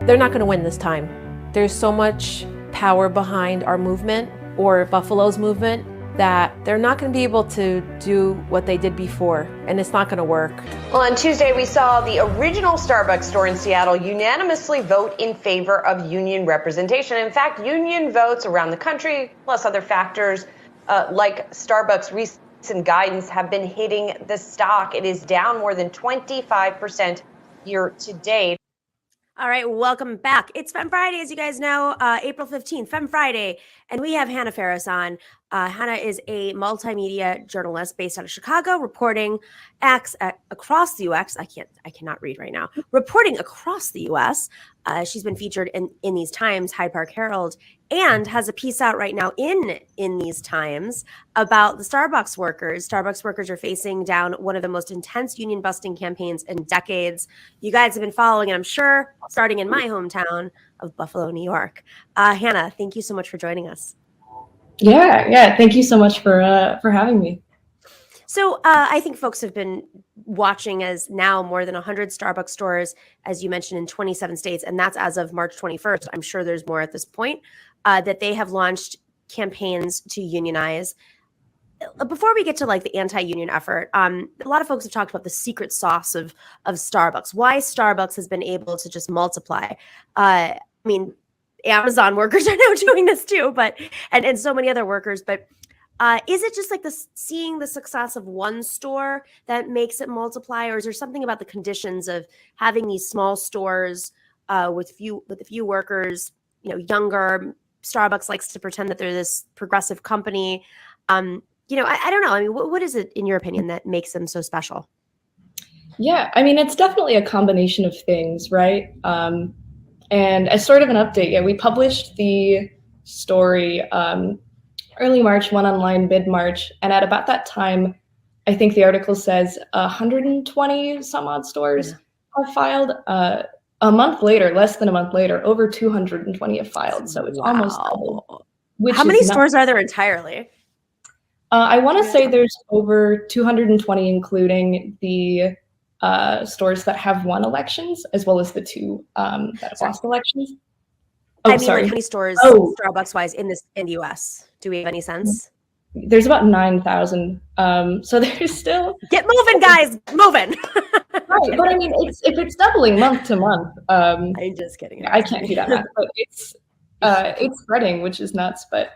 They're not gonna win this time. There's so much power behind our movement, or Buffalo's movement, that they're not going to be able to do what they did before, and it's not going to work. Well, on Tuesday, we saw the original Starbucks store in Seattle unanimously vote in favor of union representation. In fact, union votes around the country, plus other factors like Starbucks' recent guidance, have been hitting the stock. It is down more than 25% year to date. All right, welcome back. It's Femme Friday, as you guys know, April 15th, Femme Friday, and we have Hannah Faris on. Hannah is a multimedia journalist based out of Chicago, reporting across the U.S. I cannot read right now. Reporting across the U.S. She's been featured in these Times, Hyde Park Herald, and has a piece out right now in these Times about the Starbucks workers. Starbucks workers are facing down one of the most intense union busting campaigns in decades. You guys have been following it, I'm sure, starting in my hometown of Buffalo, New York. Hannah, thank you so much for joining us. Yeah. Thank you so much for having me. So I think folks have been watching as now more than 100 Starbucks stores, as you mentioned, in 27 states, and that's as of March 21st. I'm sure there's more at this point, that they have launched campaigns to unionize. Before we get to like the anti-union effort, a lot of folks have talked about the secret sauce of Starbucks, why Starbucks has been able to just multiply. I mean, Amazon workers are now doing this too, and so many other workers. But is it just like seeing the success of one store that makes it multiply, or is there something about the conditions of having these small stores with a few workers, younger? Starbucks likes to pretend that they're this progressive company. I don't know. I mean, what is it in your opinion that makes them so special? Yeah, I mean, it's definitely a combination of things, right? And as sort of an update, we published the story early March, one online mid-March, and at about that time, I think the article says 120 some odd stores have filed. A month later, less than a month later, over 220 have filed. So it's almost double. How many stores are there entirely? I want to say there's over 220, including the stores that have won elections, as well as the 2 that have lost elections. I mean, like how many stores, Starbucks-wise, in the U.S.? Do we have any sense? There's about 9,000. So there's still get moving, guys, moving. Right, but I mean, if it's doubling month to month, I'm just kidding. I can't do that math, but it's spreading, which is nuts. But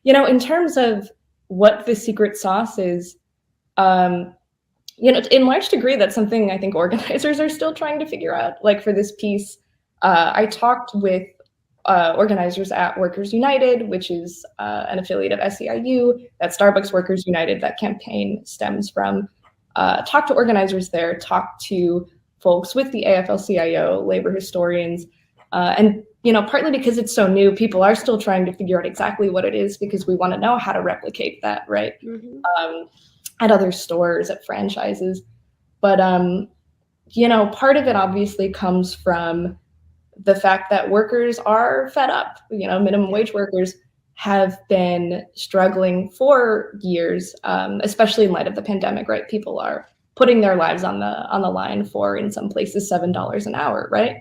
you know, in terms of what the secret sauce is, you know, in large degree, that's something I think organizers are still trying to figure out. Like for this piece, I talked with organizers at Workers United, which is an affiliate of SEIU, that Starbucks Workers United, that campaign stems from. Talk to organizers there, talk to folks with the AFL-CIO, labor historians, and you know, partly because it's so new, people are still trying to figure out exactly what it is because we want to know how to replicate that, right? At other stores, at franchises. But you know, part of it obviously comes from the fact that workers are fed up. You know, minimum wage workers have been struggling for years, especially in light of the pandemic, right? People are putting their lives on the line for, in some places, $7 an hour, right?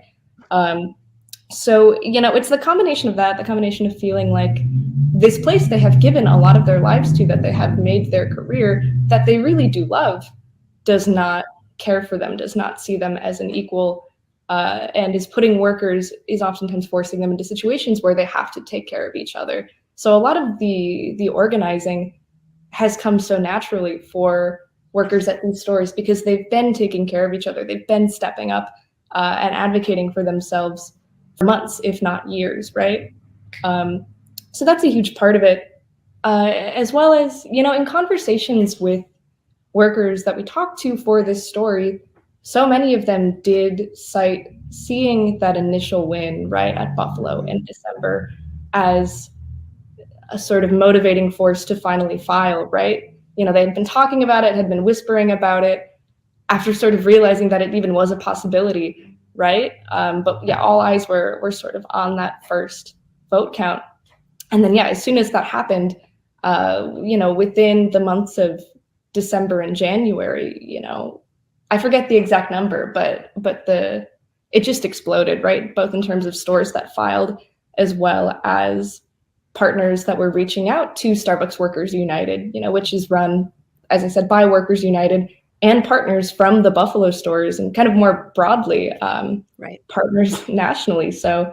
So, you know, it's the combination of that, the combination of feeling like this place they have given a lot of their lives to, that they have made their career, that they really do love, does not care for them, does not see them as an equal, and is putting workers, is oftentimes forcing them into situations where they have to take care of each other. So a lot of the organizing has come so naturally for workers at these stores because they've been taking care of each other. They've been stepping up and advocating for themselves for months, if not years, right? So that's a huge part of it, as well as, you know, in conversations with workers that we talked to for this story, so many of them did cite seeing that initial win, right, at Buffalo in December as a sort of motivating force to finally file, right? You know, they had been talking about it, had been whispering about it after sort of realizing that it even was a possibility, right? But yeah, all eyes were sort of on that first vote count. And then, yeah, as soon as that happened, you know, within the months of December and January, you know, I forget the exact number, but it just exploded, right? Both in terms of stores that filed, as well as partners that were reaching out to Starbucks Workers United, you know, which is run, as I said, by Workers United and partners from the Buffalo stores and kind of more broadly, partners nationally. So,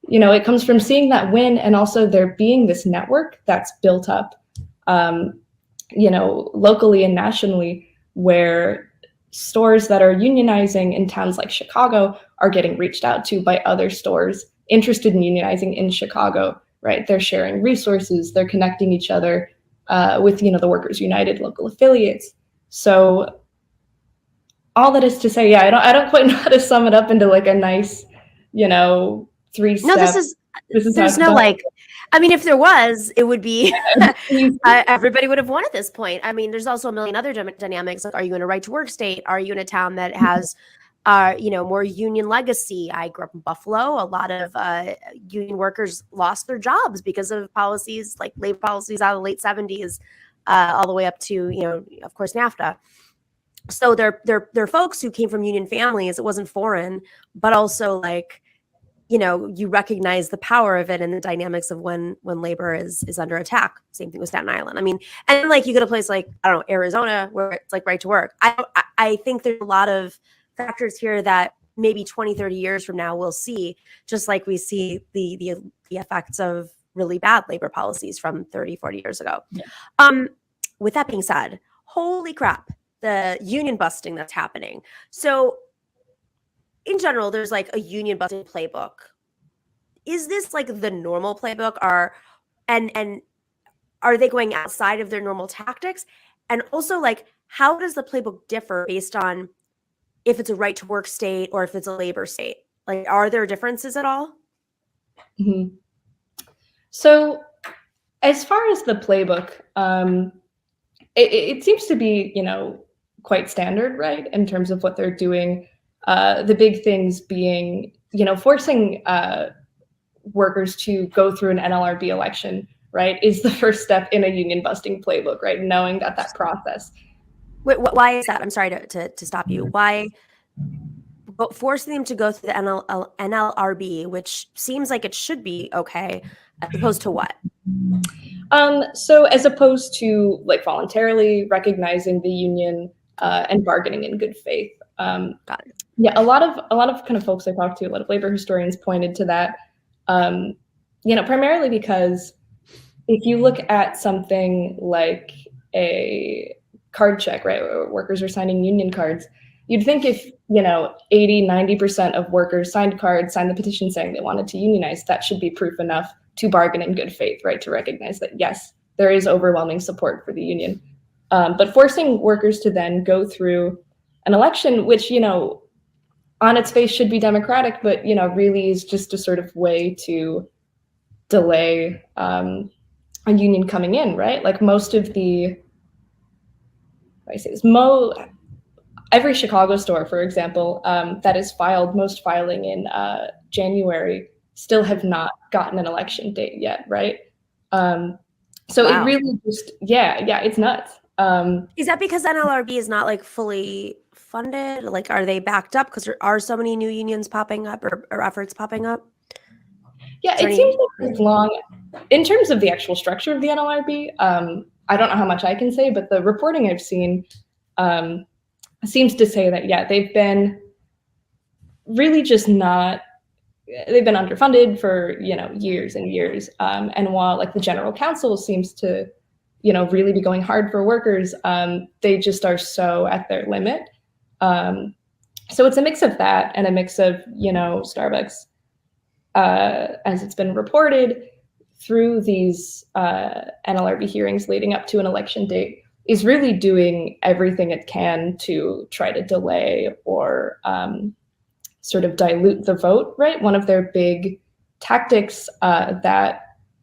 you know, it comes from seeing that win and also there being this network that's built up, you know, locally and nationally, where stores that are unionizing in towns like Chicago are getting reached out to by other stores interested in unionizing in Chicago, right? They're sharing resources, they're connecting each other with, you know, the Workers United local affiliates. So all that is to say, yeah, I don't quite know how to sum it up into like a nice, you know, 3-step. No, there's no like, I mean, if there was, it would be, everybody would have won at this point. I mean, there's also a million other dynamics. Like, are you in a right to work state? Are you in a town that has, you know, more union legacy? I grew up in Buffalo. A lot of union workers lost their jobs because of policies, like labor policies out of the late 70s, all the way up to, you know, of course, NAFTA. So they're folks who came from union families. It wasn't foreign, but also like, you know, you recognize the power of it and the dynamics of when labor is under attack. Same thing with Staten Island. I mean, and like you go to a place like, I don't know, Arizona, where it's like right to work. I think there's a lot of factors here that maybe 20, 30 years from now we'll see, just like we see the effects of really bad labor policies from 30, 40 years ago. Yeah. With that being said, holy crap, the union busting that's happening. So in general, there's like a union busting playbook. Is this like the normal playbook, and are they going outside of their normal tactics? And also, like, how does the playbook differ based on if it's a right to work state or if it's a labor state? Like, are there differences at all? Mm-hmm. So As far as the playbook, it seems to be, quite standard, right, in terms of what they're doing. The big things being, forcing workers to go through an NLRB election, right, is the first step in a union busting playbook, right? Knowing that process. Wait, why is that? I'm sorry to stop you. Why forcing them to go through the NLRB, which seems like it should be okay, as opposed to what? So as opposed to like voluntarily recognizing the union and bargaining in good faith. Got it. Yeah, a lot of kind of folks I talked to, a lot of labor historians pointed to that. Primarily because if you look at something like a card check, right, where workers are signing union cards, you'd think if 80-90% of workers signed the petition saying they wanted to unionize, that should be proof enough to bargain in good faith, right, to recognize that yes, there is overwhelming support for the union. But forcing workers to then go through an election, which on its face should be democratic, but really is just a sort of way to delay a union coming in, right? Like most of the, every Chicago store, for example, that is most filing in January, still have not gotten an election date yet, right? So wow. It really just, it's nuts. Is that because NLRB is not like fully funded? Like, are they backed up because there are so many new unions popping up or efforts popping up? Yeah, it seems like as long, in terms of the actual structure of the NLRB, I don't know how much I can say, but the reporting I've seen seems to say that, they've been really just not, they've been underfunded for, years and years. And while like the general counsel seems to, really be going hard for workers, they just are so at their limit. So it's a mix of that and a mix of, Starbucks, as it's been reported through these NLRB hearings leading up to an election date, is really doing everything it can to try to delay or sort of dilute the vote, right? One of their big tactics that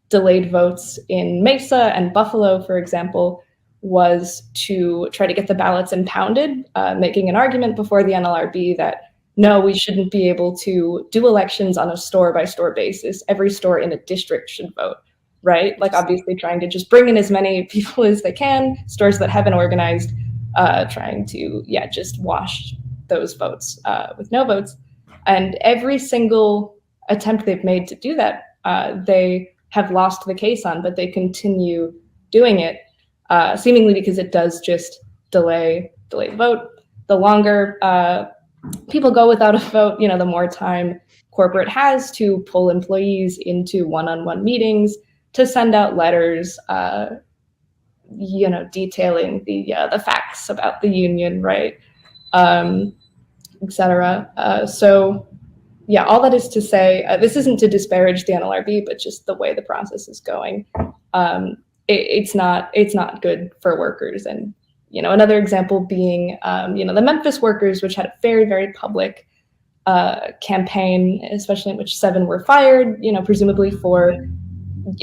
delayed votes in Mesa and Buffalo, for example, was to try to get the ballots impounded, making an argument before the NLRB that, no, we shouldn't be able to do elections on a store-by-store basis. Every store in a district should vote, right? Like obviously trying to just bring in as many people as they can, stores that haven't organized, trying to, just wash those votes with no votes. And every single attempt they've made to do that, they have lost the case on, but they continue doing it, seemingly because it does just delay the vote. The longer people go without a vote, the more time corporate has to pull employees into one-on-one meetings, to send out letters, detailing the facts about the union, right, etc. So, all that is to say, this isn't to disparage the NLRB, but just the way the process is going, it's not good for workers. And another example being, the Memphis workers, which had a very, very public campaign, especially in which 7 were fired, presumably for,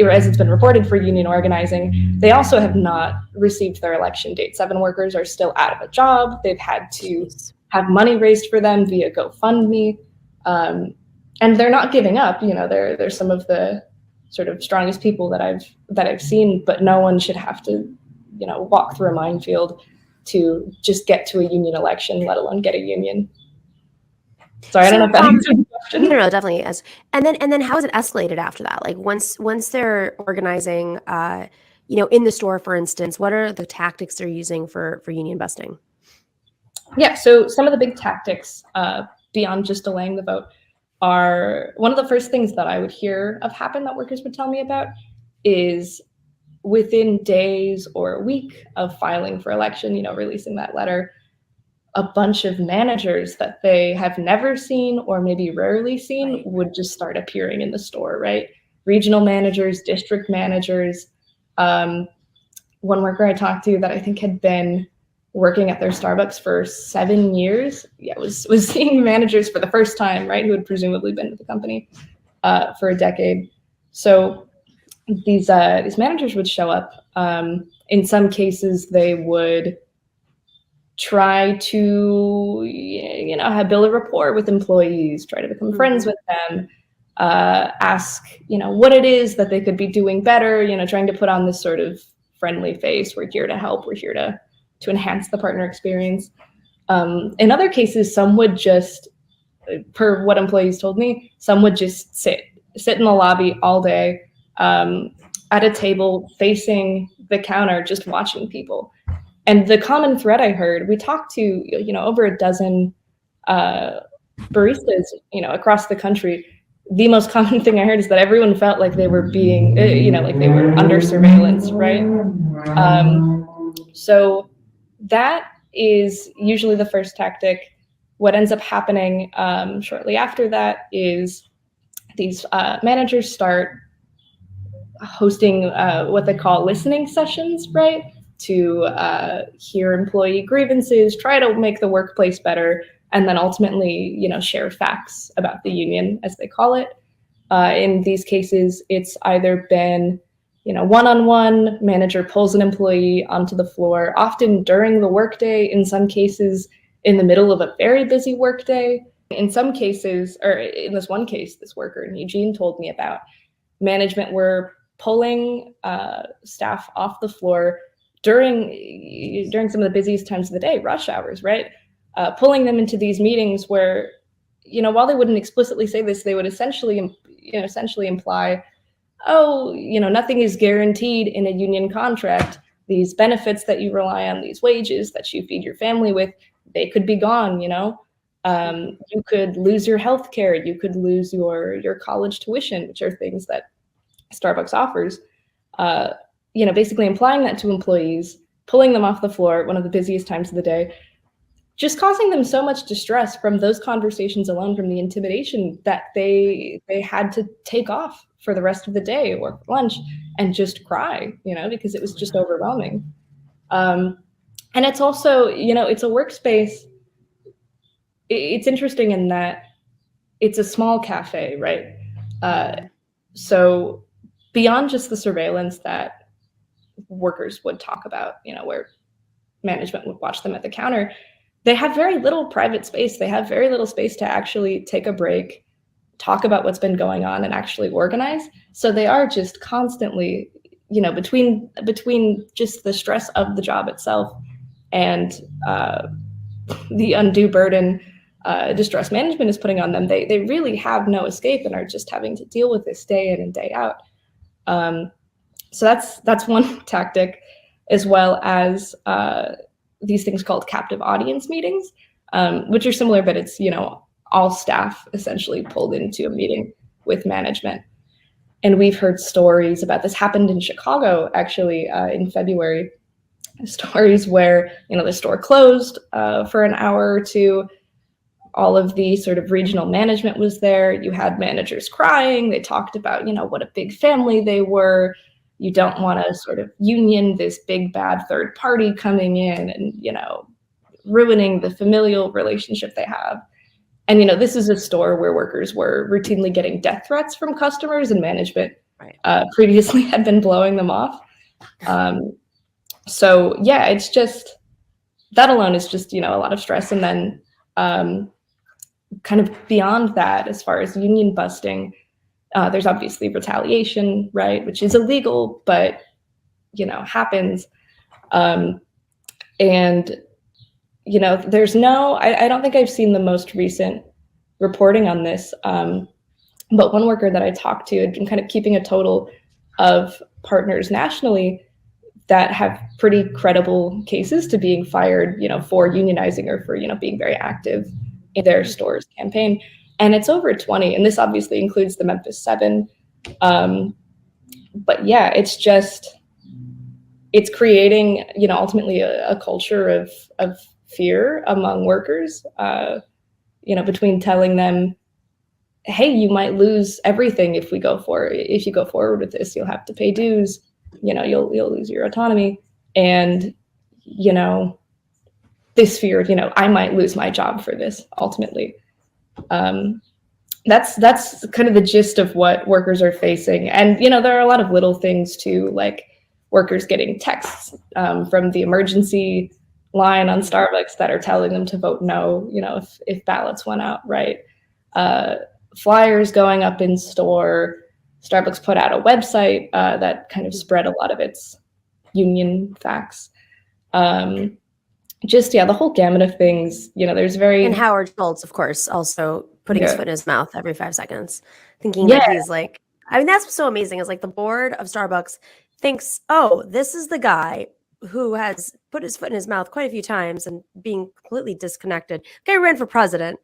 or as it's been reported, for union organizing. They also have not received their election date. 7 workers are still out of a job. They've had to have money raised for them via GoFundMe. And they're not giving up. They're some of the sort of strongest people that I've seen, but no one should have to, walk through a minefield to just get to a union election, let alone get a union. Sorry, I don't know if that answers the question. No, definitely is. And then how is it escalated after that? Like once they're organizing, in the store, for instance, what are the tactics they're using for union busting? Yeah, so some of the big tactics beyond just delaying the vote are, one of the first things that I would hear of happen that workers would tell me about is within days or a week of filing for election, releasing that letter, a bunch of managers that they have never seen or maybe rarely seen would just start appearing in the store, right? Regional managers, district managers. One worker I talked to that I think had been working at their Starbucks for 7 years, was seeing managers for the first time, right, who had presumably been with the company for a decade. So, these managers would show up. In some cases, they would try to, build a rapport with employees, try to become friends with them, ask, what it is that they could be doing better, trying to put on this sort of friendly face. We're here to help. We're here to enhance the partner experience. In other cases, some would just, per what employees told me, some would just sit in the lobby all day at a table facing the counter, just watching people. And the common thread I heard, we talked to, over a dozen baristas, across the country. The most common thing I heard is that everyone felt like they were being, like they were under surveillance, right? So that is usually the first tactic. What ends up happening shortly after that is these managers start hosting what they call listening sessions, right? To hear employee grievances, try to make the workplace better, and then ultimately, share facts about the union, as they call it. In these cases, it's either been, one-on-one, manager pulls an employee onto the floor, often during the workday, in some cases in the middle of a very busy workday. In some cases, or in this one case, this worker in Eugene told me about, management were pulling staff off the floor during some of the busiest times of the day, rush hours, right? Pulling them into these meetings where, while they wouldn't explicitly say this, they would essentially imply, nothing is guaranteed in a union contract. These benefits that you rely on, these wages that you feed your family with, they could be gone, you could lose your health care, you could lose your college tuition, which are things that Starbucks offers. Basically implying that to employees, pulling them off the floor at one of the busiest times of the day, just causing them so much distress from those conversations alone, from the intimidation, that they had to take off for the rest of the day or for lunch and just cry, because it was just overwhelming. And it's also, it's a workspace. It's interesting in that it's a small cafe, right? So beyond just the surveillance that workers would talk about, where management would watch them at the counter, they have very little private space. They have very little space to actually take a break, talk about what's been going on, and actually organize. So they are just constantly, between just the stress of the job itself and the undue burden distress management is putting on them, they really have no escape and are just having to deal with this day in and day out. So that's one tactic, as well as these things called captive audience meetings, which are similar, but it's, all staff essentially pulled into a meeting with management. And we've heard stories about this. Happened in Chicago, actually, in February, stories where, the store closed for an hour or two. All of the sort of regional management was there. You had managers crying. They talked about, what a big family they were. You don't want to sort of union this big bad third party coming in and, ruining the familial relationship they have. And, this is a store where workers were routinely getting death threats from customers, and management previously had been blowing them off. So yeah, it's just, that alone is just, a lot of stress. And then kind of beyond that, as far as union busting, there's obviously retaliation, right, which is illegal, but happens. And there's no, I don't think I've seen the most recent reporting on this, but one worker that I talked to had been kind of keeping a total of partners nationally that have pretty credible cases to being fired, for unionizing or for, being very active in their store's campaign. And it's over 20, and this obviously includes the Memphis 7. But yeah, it's creating, ultimately a culture of fear among workers, between telling them, hey, you might lose everything if you go forward with this, you'll have to pay dues, you'll lose your autonomy. And, this fear, I might lose my job for this ultimately. that's kind of the gist of what workers are facing. And there are a lot of little things too, like workers getting texts from the emergency line on Starbucks that are telling them to vote no, if ballots went out, right? Flyers going up in store. Starbucks put out a website that kind of spread a lot of its union facts. The whole gamut of things. There's And Howard Schultz, of course, also putting his foot in his mouth every 5 seconds, thinking that he's like, that's what's so amazing is like the board of Starbucks thinks, oh, this is the guy who has put his foot in his mouth quite a few times and being completely disconnected. Guy ran for president.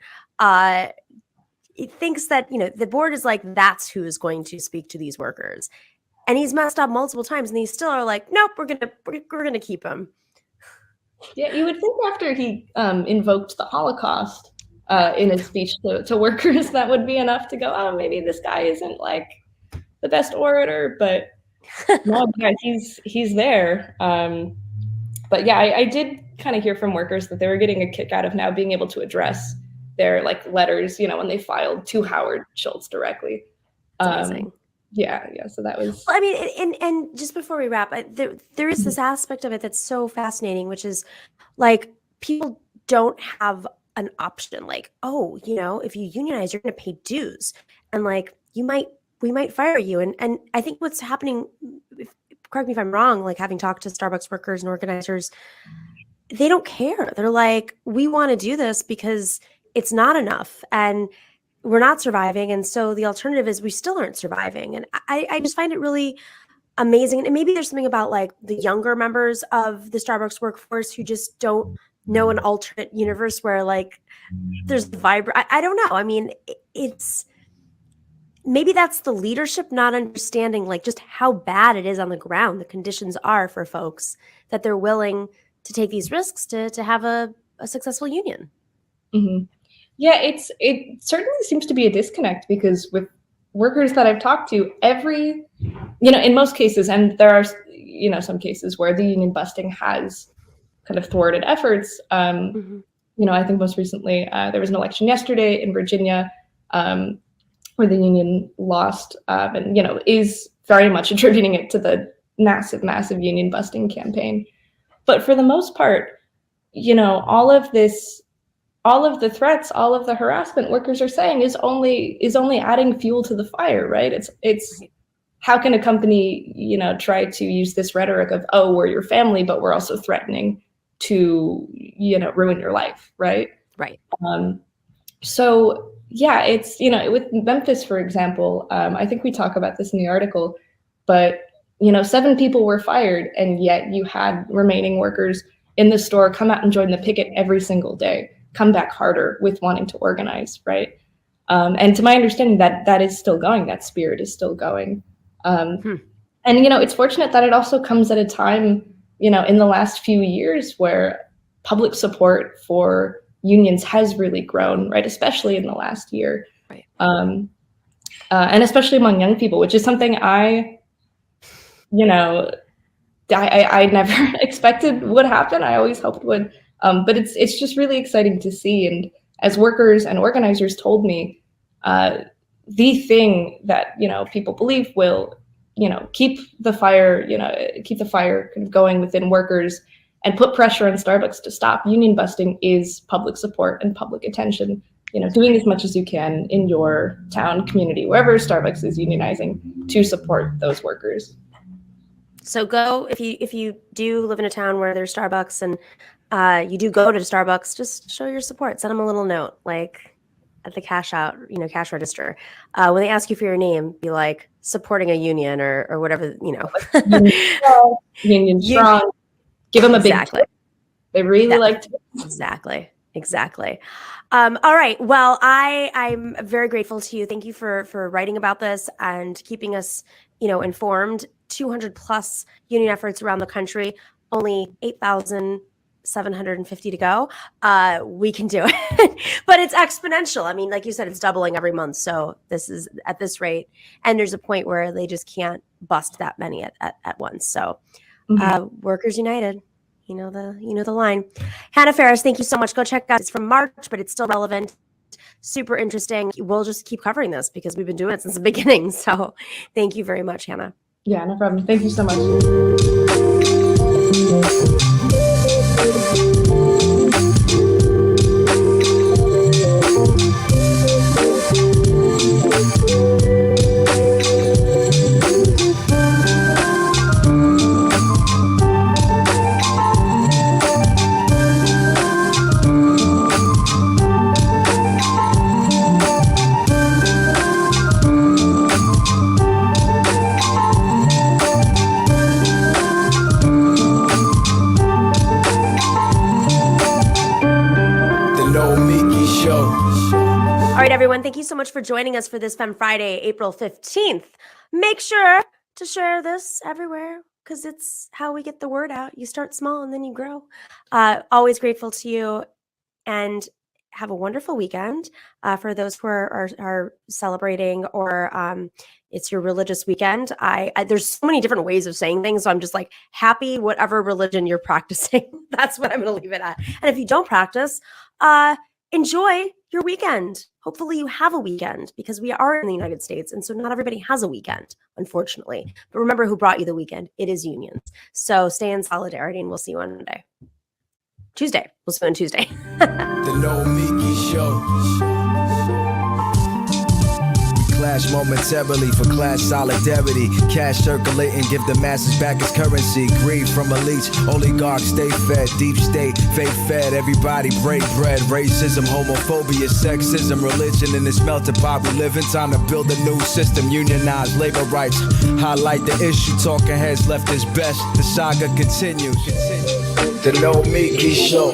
He thinks that, the board is like, that's who is going to speak to these workers. And he's messed up multiple times and they still are like, nope, we're gonna keep him. Yeah, you would think after he invoked the Holocaust in his speech to workers, that would be enough to go, oh, maybe this guy isn't like the best orator, but no, yeah, he's there. But yeah, I did kind of hear from workers that they were getting a kick out of now being able to address their like letters, when they filed to Howard Schultz directly. Amazing. Yeah. So that was. Well, I mean, and just before we wrap, there is this aspect of it that's so fascinating, which is like people don't have an option. Like, oh, if you unionize, you're going to pay dues, and like we might fire you. And I think what's happening, correct me if I'm wrong, like having talked to Starbucks workers and organizers, they don't care. They're like, we want to do this because it's not enough and we're not surviving. And so the alternative is we still aren't surviving. And I just find it really amazing. And maybe there's something about like the younger members of the Starbucks workforce who just don't know an alternate universe where like there's vibrant. I don't know. I mean, it's maybe that's the leadership not understanding like just how bad it is on the ground. The conditions are for folks that they're willing to take these risks to have a successful union. Mm-hmm. Yeah, it certainly seems to be a disconnect because with workers that I've talked to, in most cases, and there are, some cases where the union busting has kind of thwarted efforts. I think most recently there was an election yesterday in Virginia where the union lost and, is very much attributing it to the massive union busting campaign. But for the most part, all of the threats, all of the harassment workers are saying is only adding fuel to the fire, right? It's how can a company, try to use this rhetoric of, oh, we're your family, but we're also threatening to, ruin your life, right? Right. So yeah, it's, with Memphis, for example, I think we talk about this in the article, but 7 people were fired and yet you had remaining workers in the store come out and join the picket every single day. Come back harder with wanting to organize, right? And to my understanding, that is still going. That spirit is still going. And it's fortunate that it also comes at a time, in the last few years where public support for unions has really grown, right? Especially in the last year, right? And especially among young people, which is something I never expected would happen. I always hoped would. But it's just really exciting to see. And as workers and organizers told me, the thing that, people believe will, keep the fire kind of going within workers and put pressure on Starbucks to stop union busting is public support and public attention, doing as much as you can in your town, community, wherever Starbucks is unionizing to support those workers. So go, if you do live in a town where there's Starbucks and you do go to Starbucks, just show your support. Send them a little note, like at the cash register. When they ask you for your name, be like supporting a union or whatever, Union strong. Give them a big tip. They really like to. Exactly. All right. Well, I'm very grateful to you. Thank you for writing about this and keeping us, informed. 200 plus union efforts around the country, only 8,750 to go. We can do it, but it's exponential. I mean, like you said, it's doubling every month. So this is at this rate, and there's a point where they just can't bust that many at once. So Workers United, you know the line. Hannah Faris, thank you so much. Go check out. It's from March, but it's still relevant. just super interesting. We'll just keep covering this because we've been doing it since the beginning. So thank you very much, Hannah. Yeah, no problem. Thank you so much. All right, everyone, thank you so much for joining us for this Femme Friday, April 15th. Make sure to share this everywhere because it's how we get the word out. You start small and then you grow. Always grateful to you, and have a wonderful weekend. For those who are celebrating or it's your religious weekend, there's so many different ways of saying things. So I'm just like, happy whatever religion you're practicing. That's what I'm going to leave it at. And if you don't practice, enjoy your weekend. Hopefully you have a weekend because we are in the United States. And so not everybody has a weekend, unfortunately. But remember who brought you the weekend. It is unions. So stay in solidarity and we'll see you on Monday. Tuesday. We'll see you on Tuesday. The Nomiki Show. Clash momentarily for class solidarity. Cash circulating, give the masses back its currency. Greed from elites, oligarchs stay fed. Deep state, fake fed, everybody break bread. Racism, homophobia, sexism, religion in this melting pot we live in. Time to build a new system, unionize labor rights. Highlight the issue, talking heads left is best. The saga continues. The Nomiki Show.